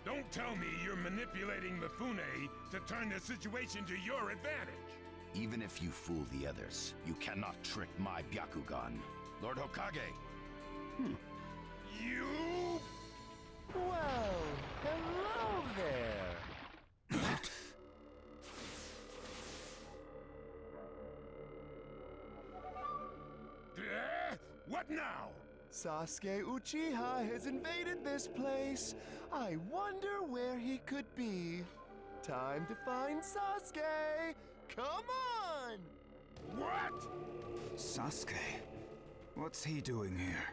don't tell me you're manipulating Mifune to turn the situation to your advantage. Even if you fool the others, you cannot trick my Byakugan. Lord Hokage! You... Well, hello there! What now? Sasuke Uchiha has invaded this place. I wonder where he could be. Time to find Sasuke! Come on! What? Sasuke? What's he doing here?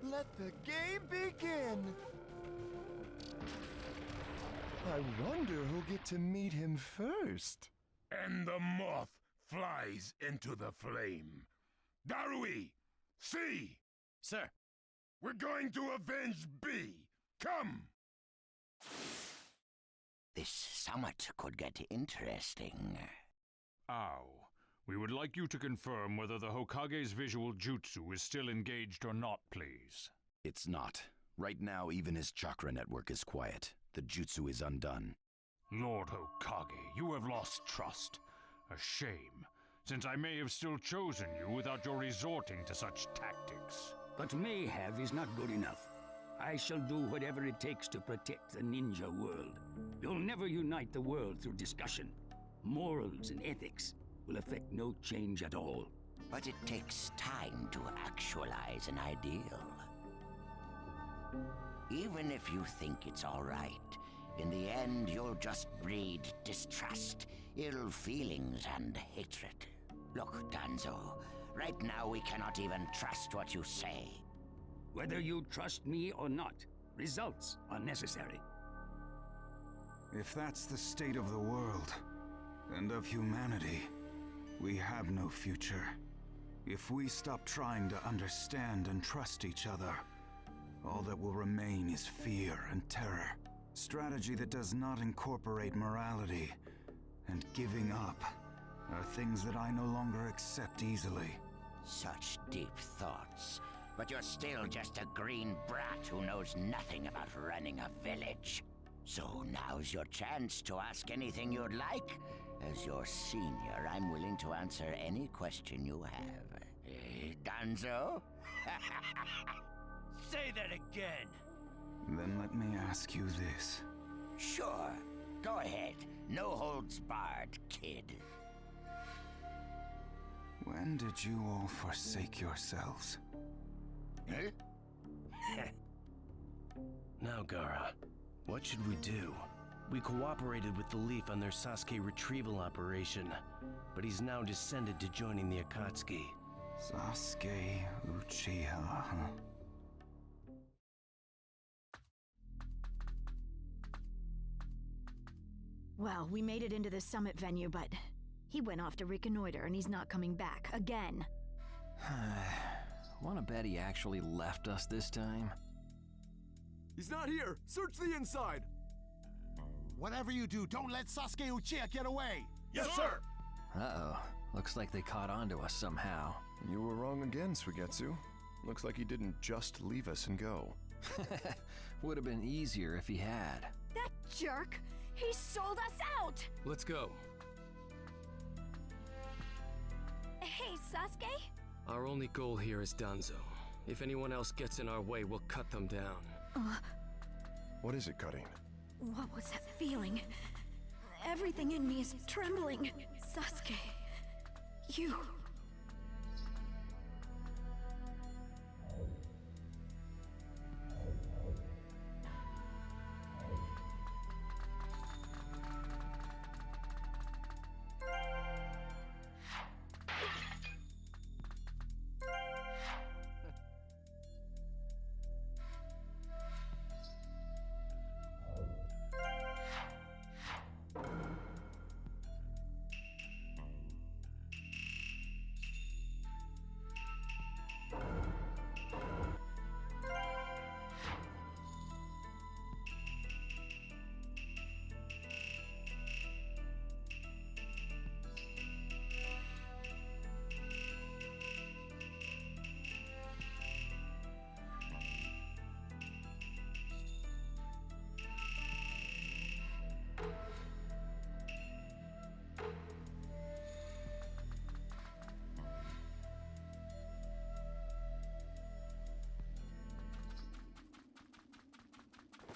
Let the game begin! I wonder who'll get to meet him first. And the moth flies into the flame. Darui! C! Sir! We're going to avenge B! Come! This summit could get interesting. Ow. We would like you to confirm whether the Hokage's visual jutsu is still engaged or not, please. It's not. Right now, even his chakra network is quiet. The jutsu is undone. Lord Hokage, you have lost trust. A shame, since I may have still chosen you without your resorting to such tactics. But may have is not good enough. I shall do whatever it takes to protect the ninja world. You'll never unite the world through discussion. Morals and ethics will affect no change at all. But it takes time to actualize an ideal. Even if you think it's all right, in the end you'll just breed distrust, ill feelings, and hatred. Look, Danzo, right now we cannot even trust what you say. Whether you trust me or not, results are necessary. If that's the state of the world, and of humanity, we have no future. If we stop trying to understand and trust each other, all that will remain is fear and terror. Strategy that does not incorporate morality and giving up are things that I no longer accept easily. Such deep thoughts, but you're still just a green brat who knows nothing about running a village. So now's your chance to ask anything you'd like. As your senior, I'm willing to answer any question you have. Danzo? Say that again! Then let me ask you this. Sure. Go ahead. No holds barred, kid. When did you all forsake yourselves? Now, Gaara, what should we do? We cooperated with the Leaf on their Sasuke retrieval operation, but he's now descended to joining the Akatsuki. Sasuke Uchiha, huh? Well, we made it into the summit venue, but he went off to reconnoiter and he's not coming back again. Wanna bet he actually left us this time? He's not here! Search the inside! Whatever you do, don't let Sasuke Uchiha get away! Yes, sir! Uh-oh. Looks like they caught on to us somehow. You were wrong again, Suigetsu. Looks like he didn't just leave us and go. Would have been easier if he had. That jerk! He sold us out! Let's go. Hey, Sasuke? Our only goal here is Danzo. If anyone else gets in our way, we'll cut them down. What is it, Cutting? What was that feeling? Everything in me is trembling. Sasuke, you...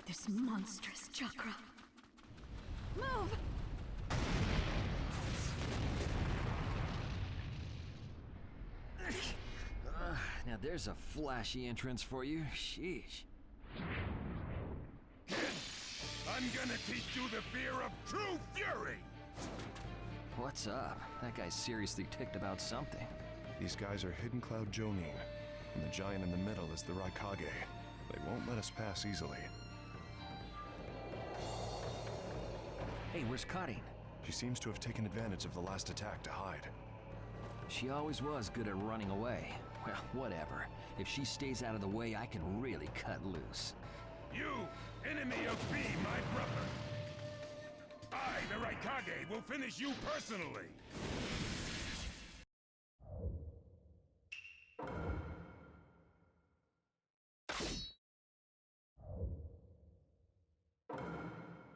This monstrous chakra. Move! Now there's a flashy entrance for you. Sheesh. Kid, I'm gonna teach you the fear of true fury! What's up? That guy's seriously ticked about something. These guys are Hidden Cloud Jonin, and the giant in the middle is the Raikage. They won't let us pass easily. Hey, where's Cutting? She seems to have taken advantage of the last attack to hide. She always was good at running away. Well, whatever. If she stays out of the way, I can really cut loose. You, enemy of B, my brother! I, the Raikage, will finish you personally!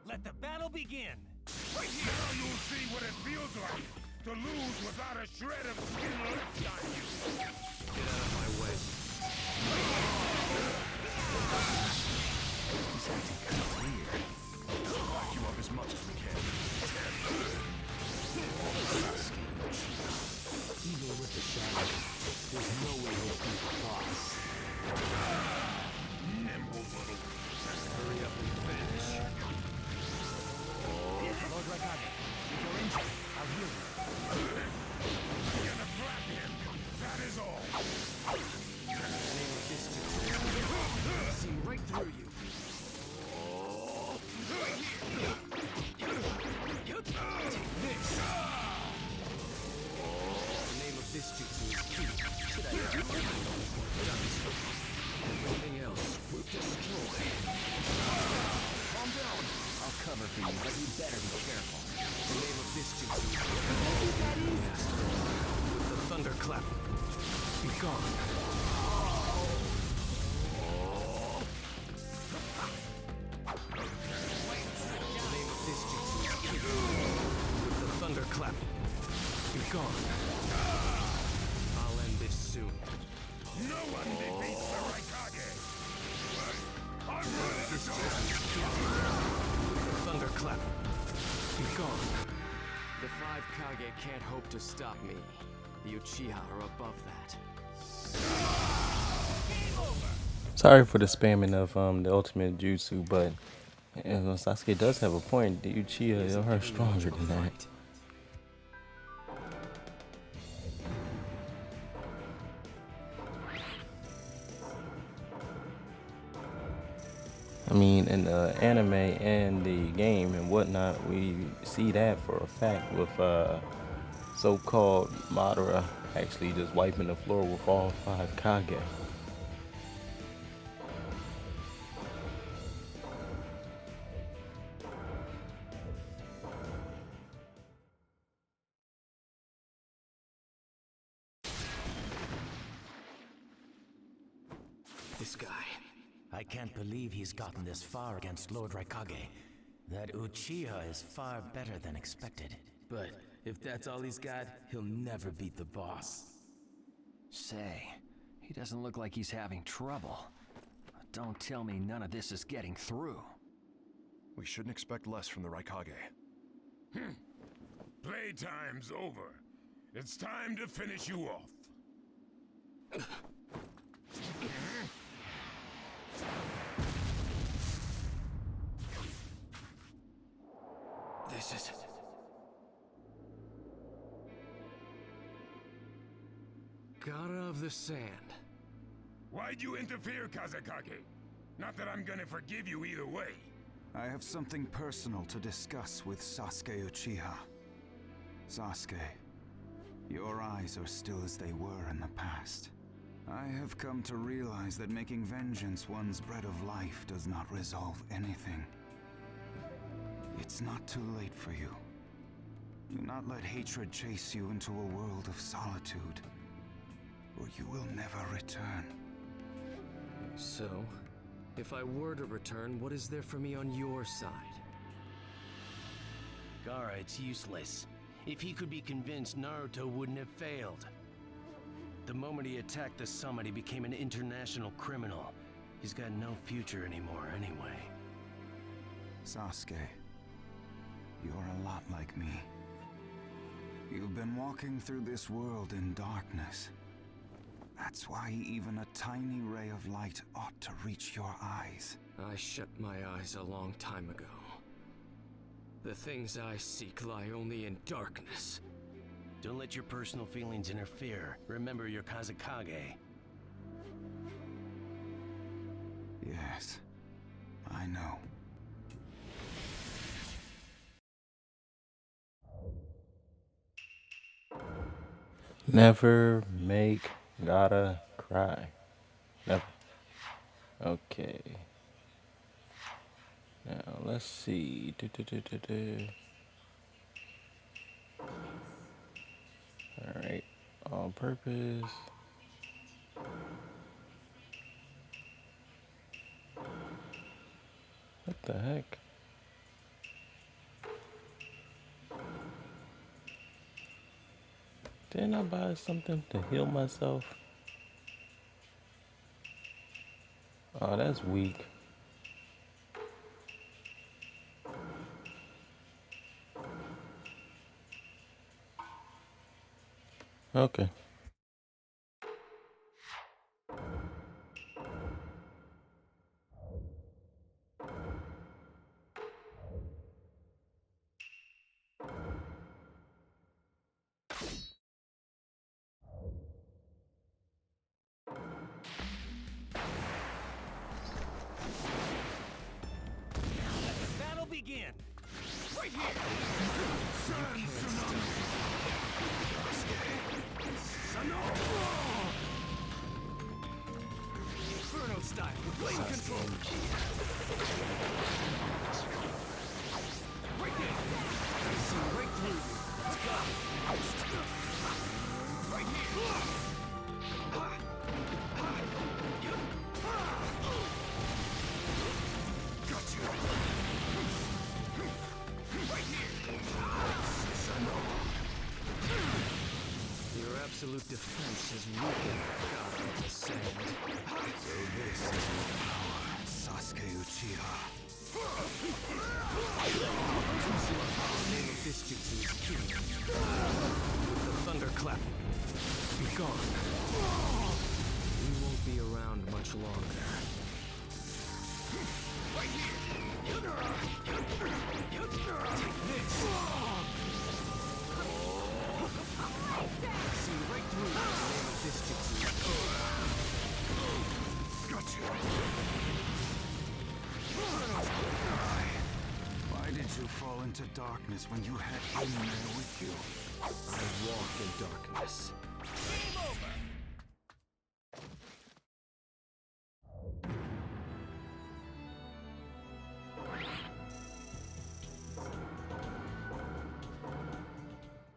Let the battle begin! Right here, now you'll see what it feels like to lose without a shred of skin left on you! Get out of my way. He's acting kind of weird. We'll back you up as much as we can. Sasuke, even with the shadow, there's no way he'll beat the boss. Nimble little... Hurry up and finish. Lord Raikage, if you're injured, I'll heal you. You're gonna flatten him, that is all! Name of this dude. See right through you. Take this. The name of this jutsu is Ki. Should I do it? Everything else will destroy. Calm down. I'll cover for you, but you better be careful. The name of this jutsu is with the thunderclap. Be gone. The name of this jutsu is Ki. With the thunderclap. Be gone. I'll end this soon. No one defeats the Raikage! I'm ready This to go! jutsu is Ki. With the thunderclap. Be gone. The 5 Kage can't hope to stop me. The Uchiha are above that. Sorry for the spamming of the ultimate jutsu, but Sasuke does have a point. The Uchiha are stronger than that. I mean, in the anime and the game and whatnot, we see that for a fact with so-called Madara actually just wiping the floor with all 5 Kage. This guy. I can't believe he's gotten this far against Lord Raikage. That Uchiha is far better than expected. But if that's all he's got, he'll never beat the boss. Say, He doesn't look like he's having trouble. Don't tell me none of this is getting through. We shouldn't expect less from the Raikage. Playtime's over. It's time to finish you off. This is... Gara of the Sand. Why'd you interfere, Kazekage? Not that I'm gonna forgive you either way. I have something personal to discuss with Sasuke Uchiha. Sasuke, your eyes are still as they were in the past. I have come to realize that making vengeance one's bread of life does not resolve anything. It's not too late for you. Do not let hatred chase you into a world of solitude, or you will never return. So, if I were to return, what is there for me on your side? Gara, it's useless. If he could be convinced, Naruto wouldn't have failed. The moment he attacked the summit, he became an international criminal. He's got no future anymore anyway. Sasuke, you're a lot like me. You've been walking through this world in darkness. That's why even a tiny ray of light ought to reach your eyes. I shut my eyes a long time ago. The things I seek lie only in darkness. Don't let your personal feelings interfere. Remember your Kazekage. Yes, I know. Never make Gara cry. Never. Okay. Now let's see. Alright. On purpose. What the heck? Didn't I buy something to heal myself? Oh, that's weak. Okay. Battle begin! Right here! Inferno style, flame control! Right there! I see right through you. Let's go! Right here! Got you! Right here! Your absolute defense has weakened, God of the Sand. So this is your power, Sasuke Uchiha. The name of this jutsu is Ki. The thunderclap. Be gone. We won't be around much longer. Right here! Take this! See right through the name of this jutsu. Got you. Why did you fall into darkness when you had him there with you? I walk in darkness. Game over!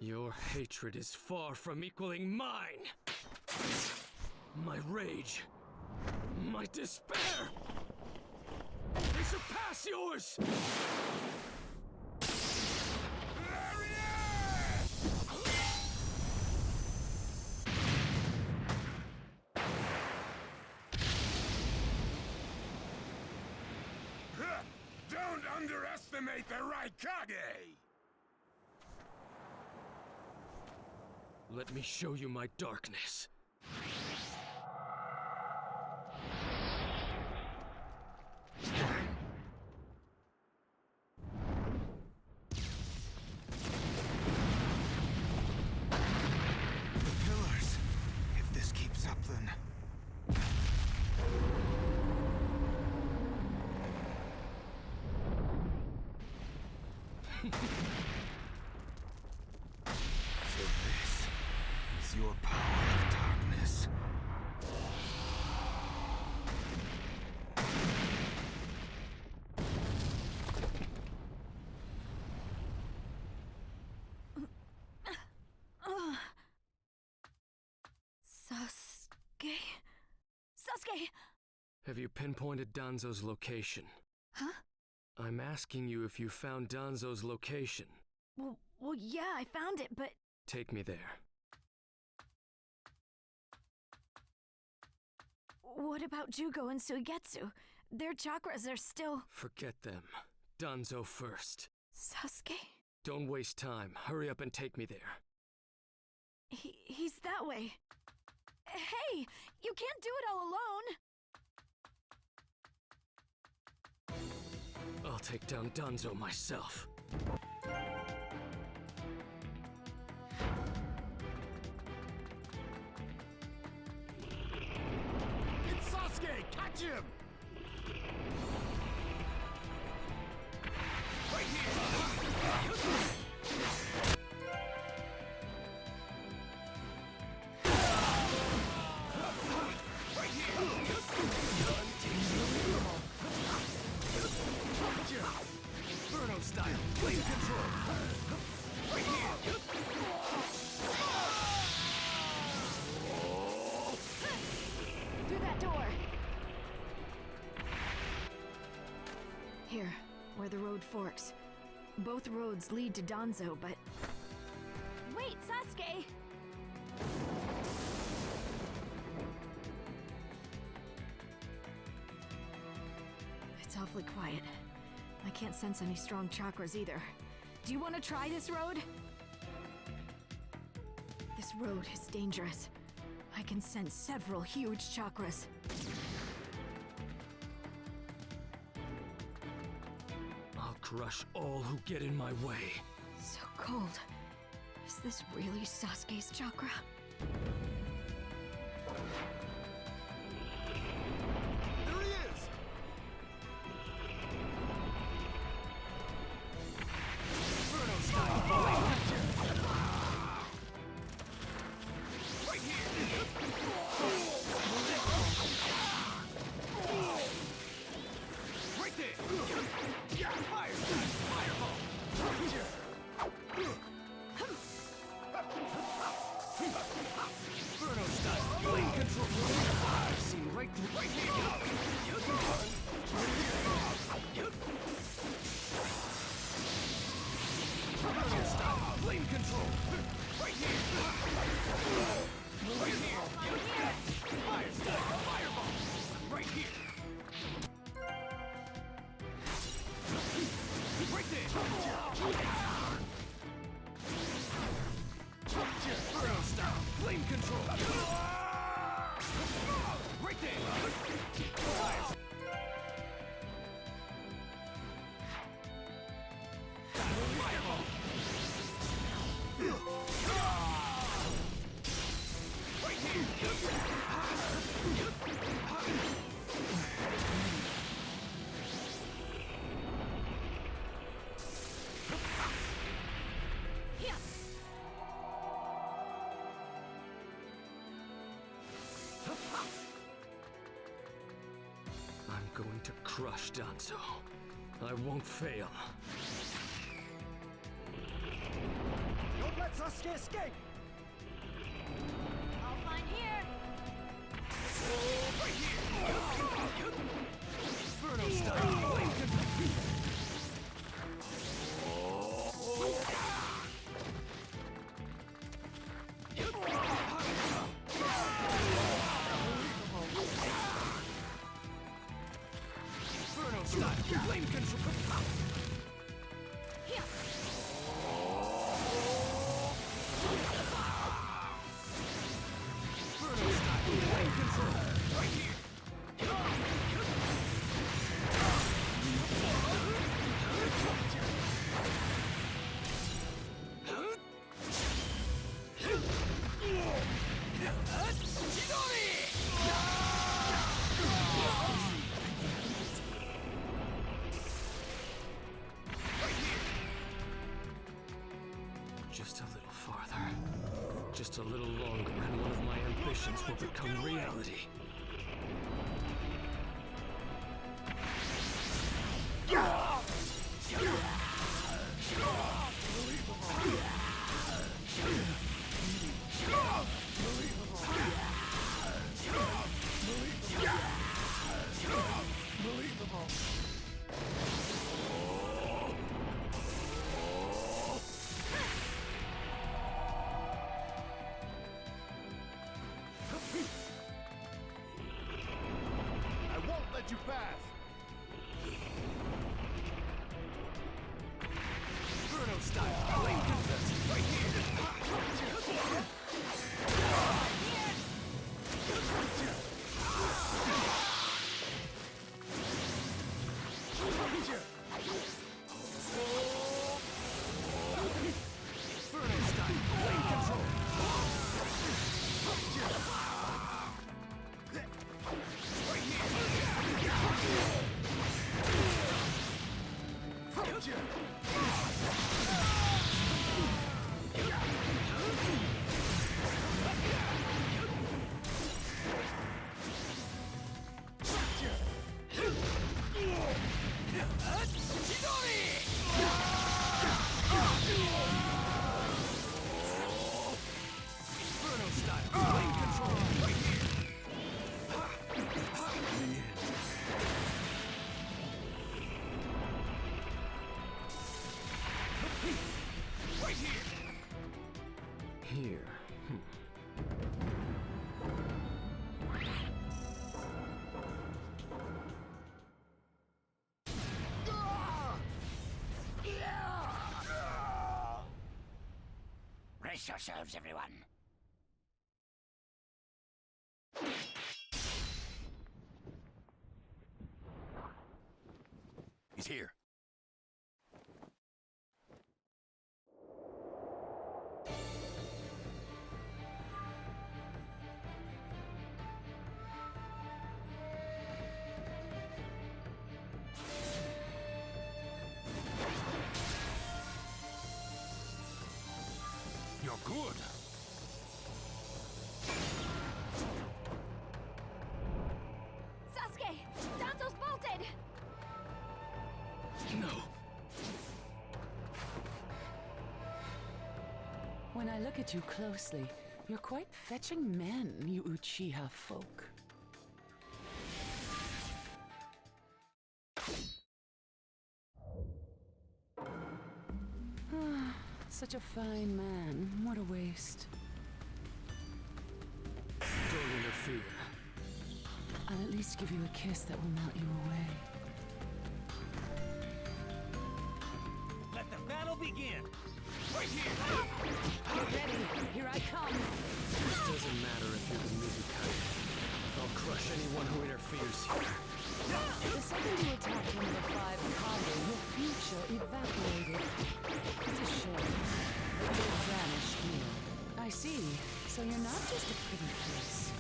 Your hatred is far from equaling mine. My rage, my despair, they surpass yours! fight the Raikage! Let me show you my darkness. The pillars. If this keeps up, then... So this is your power of darkness. Sasuke? Sasuke! Have you pinpointed Danzo's location? Huh? I'm asking you if you found Danzo's location. Well, yeah, I found it, but... Take me there. What about Jugo and Suigetsu? Their chakras are still... Forget them. Danzo first. Sasuke? Don't waste time. Hurry up and take me there. He's that way. Hey! You can't do it all alone! I'll take down Danzo myself. It's Sasuke! Catch him! Right here! Inferno style, flame control. Right here. Through that door! Here, where the road forks. Both roads lead to Danzo, but... Wait, Sasuke! It's awfully quiet. I can't sense any strong chakras either. Do you want to try this road? This road is dangerous. I can sense several huge chakras. I'll crush all who get in my way. So cold. Is this really Sasuke's chakra? There he is! Inferno style, flame right here. Right there. Fire style, fireball. Inferno style, flame control. I've seen right through. Right here. Inferno style, flame control. Right here. Right here. Fire style, fireball. Right here. Right there. Inferno style, flame control. Right there. Fire. Fireball. Right here. I'm going to crush Danzo. I won't fail. Don't let Sasuke escape! I'll find here! Right here. Inferno style, flame control. Inferno style, flame control. Just a little farther. Just a little longer, and one of my ambitions will become reality. I won't let you pass! Inferno style! Blade contest! Right here! Inferno style! Blade control! Inferno style! Blade control! Right here! Right here! Here. Brace yourselves, everyone. He's here. You're good. Sasuke! Danzo's bolted! No. When I look at you closely, you're quite fetching men, you Uchiha folk. Such a fine man. What a waste. Don't interfere. I'll at least give you a kiss that will melt you away. Let the battle begin! Right here! Get ready. Here I come. It doesn't matter if you're the Mizukage. I'll crush anyone who interferes here. The second you attacked one of the 5 Kage, your future evaporated. It's a shame. But you've vanished here. I see. So you're not just a pretty face.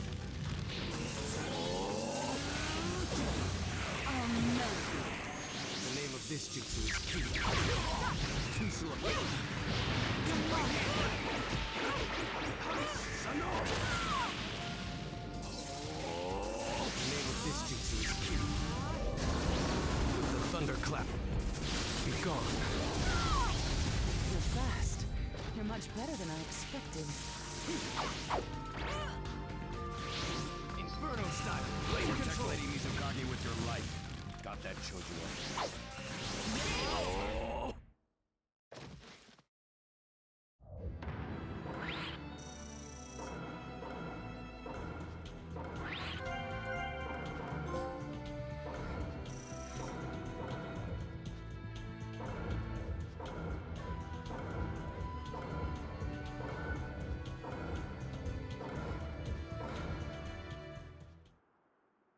I'll melt you. The name of this jutsu is Ki. Too slow. Sano! The name of this jutsu is Ki. The thunderclap. Be gone. You're fast. You're much better than I expected. Inferno style! Blade protect Lady Mizukage with your life. Got that, Choji? Oh.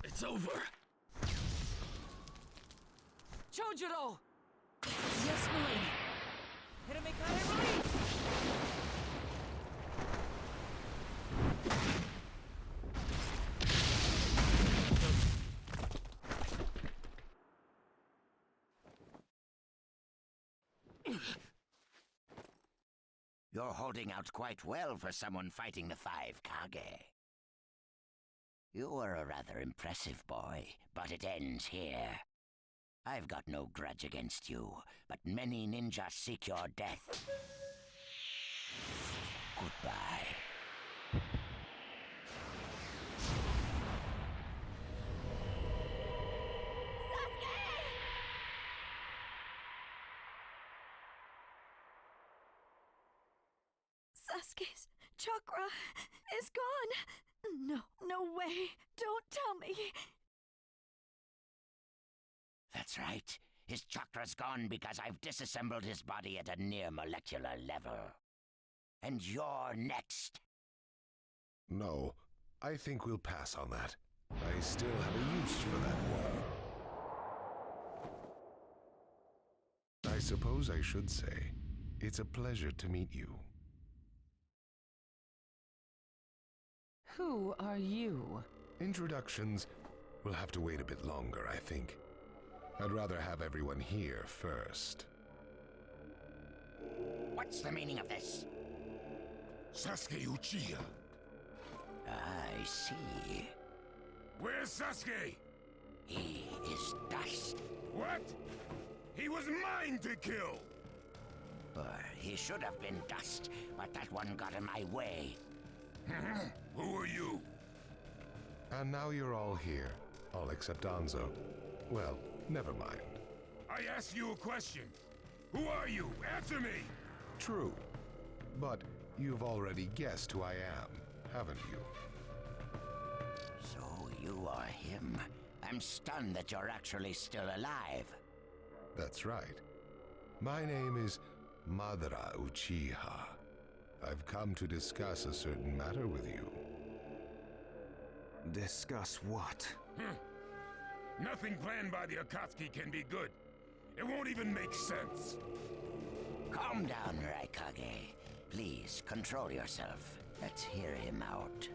It's over. Chojuro! Yes, milady. Hiromikare, release! You're holding out quite well for someone fighting the 5 Kage. You were a rather impressive boy, but it ends here. I've got no grudge against you, but many ninjas seek your death. Goodbye. Sasuke's chakra is gone. No way. Don't tell me. That's right. His chakra's gone because I've disassembled his body at a near molecular level. And you're next. No, I think we'll pass on that. I still have a use for that woman. I suppose I should say, it's a pleasure to meet you. Who are you? Introductions will have to wait a bit longer, I think. I'd rather have everyone here first. What's the meaning of this? Sasuke Uchiha. I see. Where's Sasuke? He is dust. What? He was mine to kill! He should have been dust, but that one got in my way. Who are you? And now you're all here, all except Anzo. Well, never mind. I asked you a question. Who are you? Answer me! True. But you've already guessed who I am, haven't you? So you are him. I'm stunned that you're actually still alive. That's right. My name is Madara Uchiha. I've come to discuss a certain matter with you. Discuss what? Nothing planned by the Akatsuki can be good. It won't even make sense. Calm down, Raikage. Please, control yourself. Let's hear him out.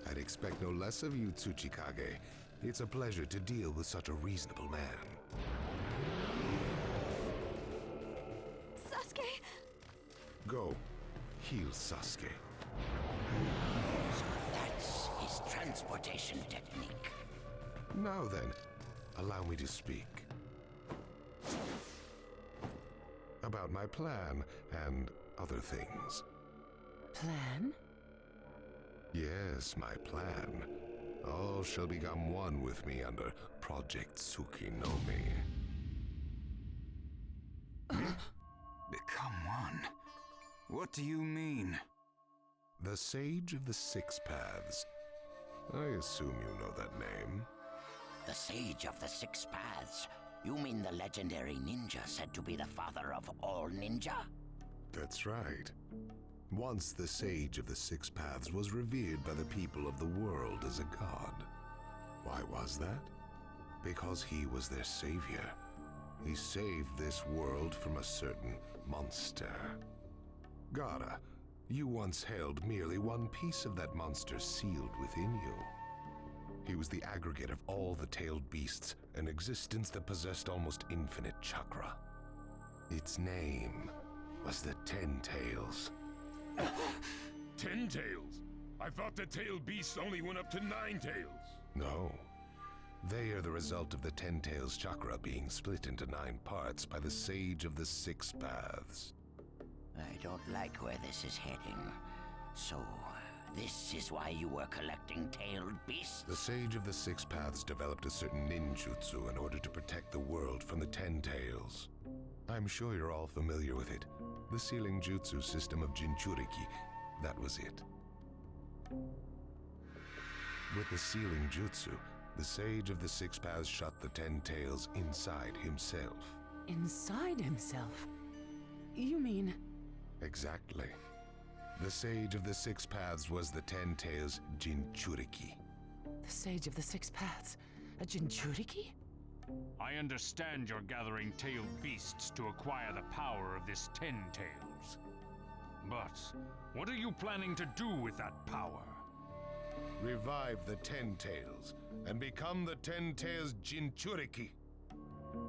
I'd expect no less of you, Tsuchikage. It's a pleasure to deal with such a reasonable man. Sasuke! Go. Heal Sasuke. So that's his transportation technique. Now then, allow me to speak. About my plan and other things. Plan? Yes, my plan. All shall become one with me under Project Tsukinome. Become one? What do you mean? The Sage of the Six Paths. I assume you know that name. The Sage of the Six Paths? You mean the legendary ninja said to be the father of all ninja? That's right. Once the Sage of the Six Paths was revered by the people of the world as a god. Why was that? Because he was their savior. He saved this world from a certain monster. Gaara, you once held merely one piece of that monster sealed within you. He was the aggregate of all the tailed beasts, an existence that possessed almost infinite chakra. Its name was the 10 Tails. 10 tails? I thought the tailed beasts only went up to 9 tails. No. They are the result of the 10 Tails chakra being split into 9 parts by the Sage of the Six Paths. I don't like where this is heading. So, this is why you were collecting tailed beasts? The Sage of the Six Paths developed a certain ninjutsu in order to protect the world from the 10 Tails. I'm sure you're all familiar with it. The sealing jutsu system of Jinchuriki. That was it. With the sealing jutsu, the Sage of the Six Paths shut the 10 Tails inside himself. Inside himself? You mean... Exactly. The Sage of the Six Paths was the 10 Tails Jinchuriki. The Sage of the Six Paths? A Jinchuriki? I understand you're gathering tailed beasts to acquire the power of this 10 Tails. But what are you planning to do with that power? Revive the 10 Tails and become the 10 Tails Jinchuriki.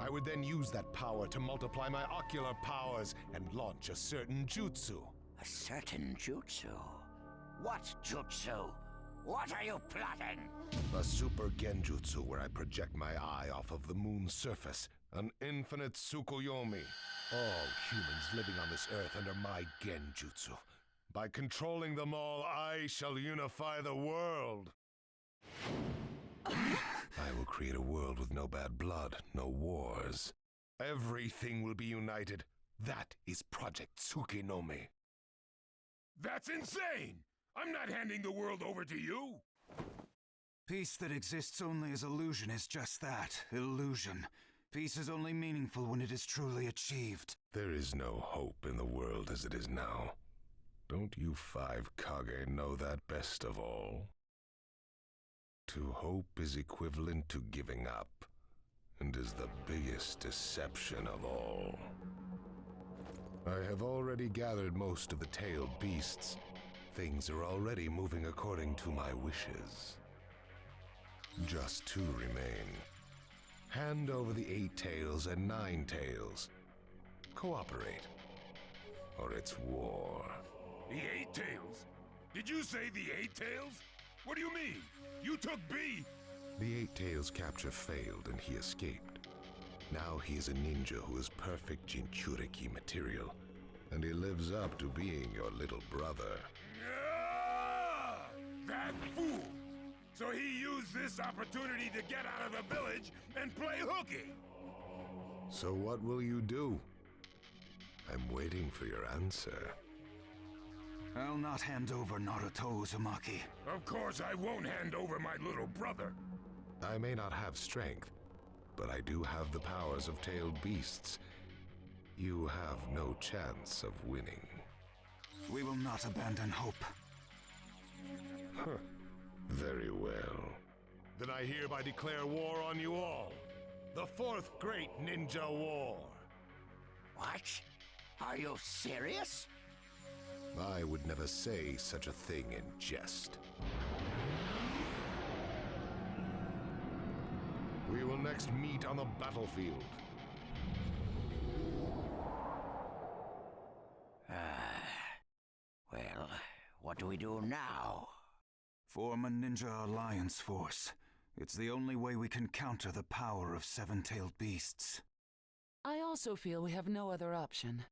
I would then use that power to multiply my ocular powers and launch a certain jutsu. A certain jutsu? What jutsu? What are you plotting? A super genjutsu where I project my eye off of the moon's surface. An infinite Tsukuyomi. All humans living on this earth under my genjutsu. By controlling them all, I shall unify the world. I will create a world with no bad blood, no wars. Everything will be united. That is Project Tsukuyomi. That's insane! I'm not handing the world over to you! Peace that exists only as illusion is just that, illusion. Peace is only meaningful when it is truly achieved. There is no hope in the world as it is now. Don't you 5 Kage know that best of all? To hope is equivalent to giving up, and is the biggest deception of all. I have already gathered most of the tailed beasts. Things are already moving according to my wishes. Just 2 remain. Hand over the 8 tails and 9 tails. Cooperate, or it's war. The 8 tails? Did you say the 8 tails? What do you mean? You took B! The 8 tails capture failed and he escaped. Now he is a ninja who is perfect Jinchuriki material, and he lives up to being your little brother. That fool! So he used this opportunity to get out of the village and play hooky! So what will you do? I'm waiting for your answer. I'll not hand over Naruto, Uzumaki. Of course I won't hand over my little brother. I may not have strength, but I do have the powers of tailed beasts. You have no chance of winning. We will not abandon hope. Huh. Very well. Then I hereby declare war on you all. The 4th Great Ninja War. What? Are you serious? I would never say such a thing in jest. We will next meet on the battlefield. Well, what do we do now? Form a ninja alliance force. It's the only way we can counter the power of 7-tailed beasts. I also feel we have no other option.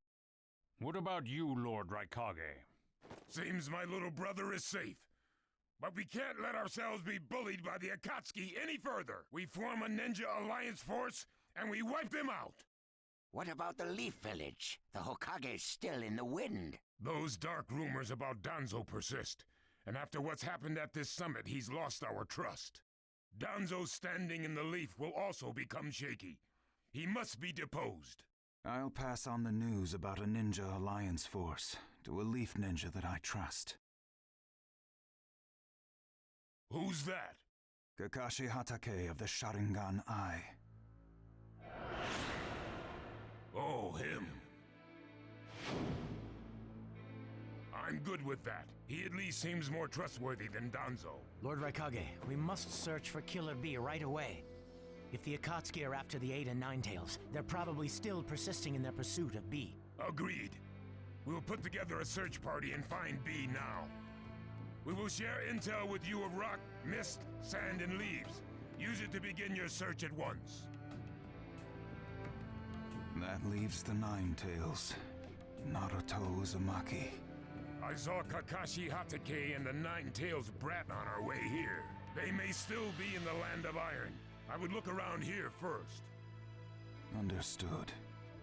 What about you, Lord Raikage? Seems my little brother is safe. But we can't let ourselves be bullied by the Akatsuki any further. We form a ninja alliance force, and we wipe them out. What about the Leaf Village? The Hokage's still in the wind. Those dark rumors about Danzo persist. And after what's happened at this summit, he's lost our trust. Danzo's standing in the Leaf will also become shaky. He must be deposed. I'll pass on the news about a ninja alliance force to a Leaf ninja that I trust. Who's that? Kakashi Hatake of the Sharingan Eye. Oh, him. I'm good with that. He at least seems more trustworthy than Danzo. Lord Raikage, we must search for Killer Bee right away. If the Akatsuki are after the 8 and 9 tails, they're probably still persisting in their pursuit of B. Agreed. We'll put together a search party and find B now. We will share intel with you of rock, mist, sand, and leaves. Use it to begin your search at once. That leaves the 9 tails. Naruto Uzumaki. I saw Kakashi Hatake and the 9 tails brat on our way here. They may still be in the Land of Iron. I would look around here first. Understood.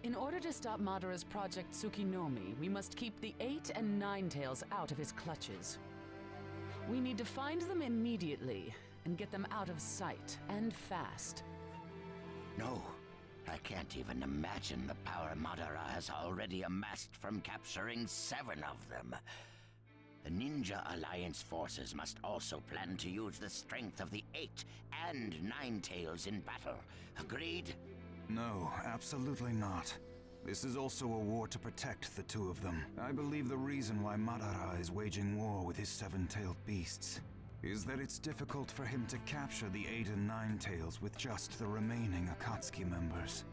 In order to stop Madara's Project Tsukuyomi, we must keep the 8 and 9 tails out of his clutches. We need to find them immediately and get them out of sight, and fast. No, I can't even imagine the power Madara has already amassed from capturing 7 of them. The Ninja Alliance forces must also plan to use the strength of the 8 and 9 tails in battle. Agreed? No, absolutely not. This is also a war to protect the 2 of them. I believe the reason why Madara is waging war with his 7-tailed beasts is that it's difficult for him to capture the 8 and 9 tails with just the remaining Akatsuki members.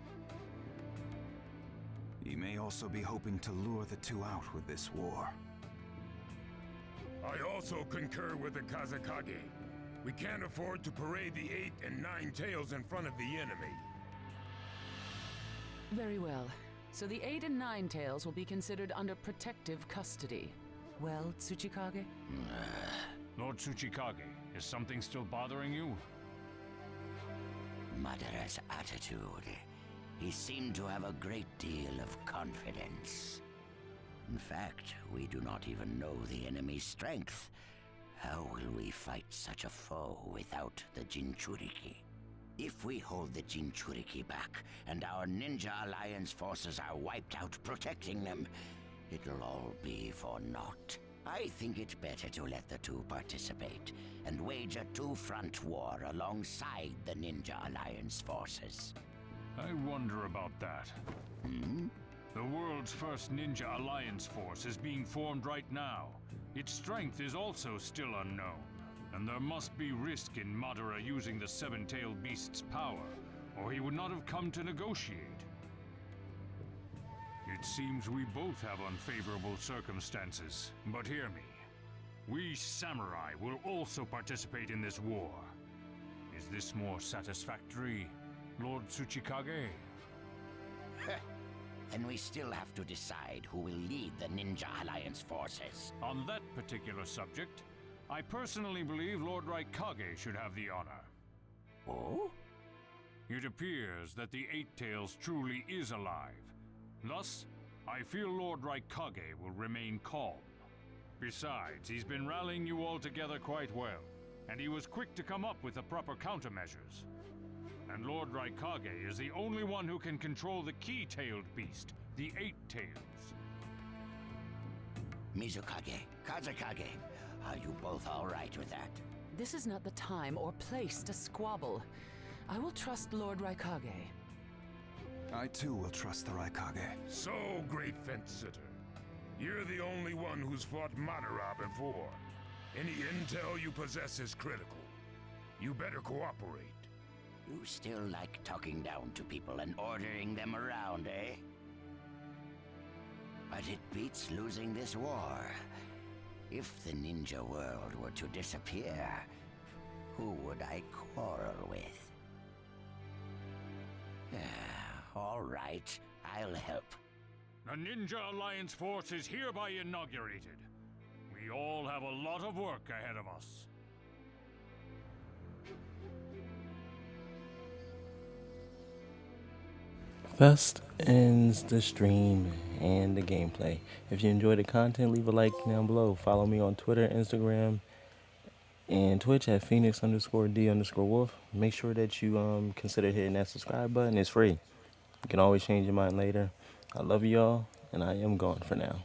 He may also be hoping to lure the two out with this war. I also concur with the Kazekage. We can't afford to parade the 8 and 9 tails in front of the enemy. Very well. So the 8 and 9 tails will be considered under protective custody. Well, Tsuchikage? Lord Tsuchikage, is something still bothering you? Madara's attitude. He seemed to have a great deal of confidence. In fact, we do not even know the enemy's strength. How will we fight such a foe without the Jinchuriki? If we hold the Jinchuriki back, and our Ninja Alliance forces are wiped out protecting them, it'll all be for naught. I think it better to let the two participate, and wage a two-front war alongside the Ninja Alliance forces. I wonder about that. The world's first Ninja Alliance force is being formed right now. Its strength is also still unknown, and there must be risk in Madara using the seven-tailed beast's power, or he would not have come to negotiate. It seems we both have unfavorable circumstances, but hear me. We samurai will also participate in this war. Is this more satisfactory, Lord Tsuchikage? Then we still have to decide who will lead the Ninja Alliance forces. On that particular subject, I personally believe Lord Raikage should have the honor. Oh? It appears that the Eight Tails truly is alive. Thus, I feel Lord Raikage will remain calm. Besides, he's been rallying you all together quite well, and he was quick to come up with the proper countermeasures. And Lord Raikage is the only one who can control the key-tailed beast, the Eight Tails. Mizukage, Kazekage, are you both all right with that? This is not the time or place to squabble. I will trust Lord Raikage. I too will trust the Raikage. So, great fence-sitter. You're the only one who's fought Madara before. Any intel you possess is critical. You better cooperate. You still like talking down to people and ordering them around, eh? But it beats losing this war. If the ninja world were to disappear, who would I quarrel with? All right, I'll help. The Ninja Alliance force is hereby inaugurated. We all have a lot of work ahead of us. Thus ends the stream and the gameplay. If you enjoyed the content, leave a like down below. Follow me on Twitter, Instagram, and Twitch at Phoenix_D_Wolf. Make sure that you consider hitting that subscribe button. It's free. You can always change your mind later. I love you all, and I am gone for now.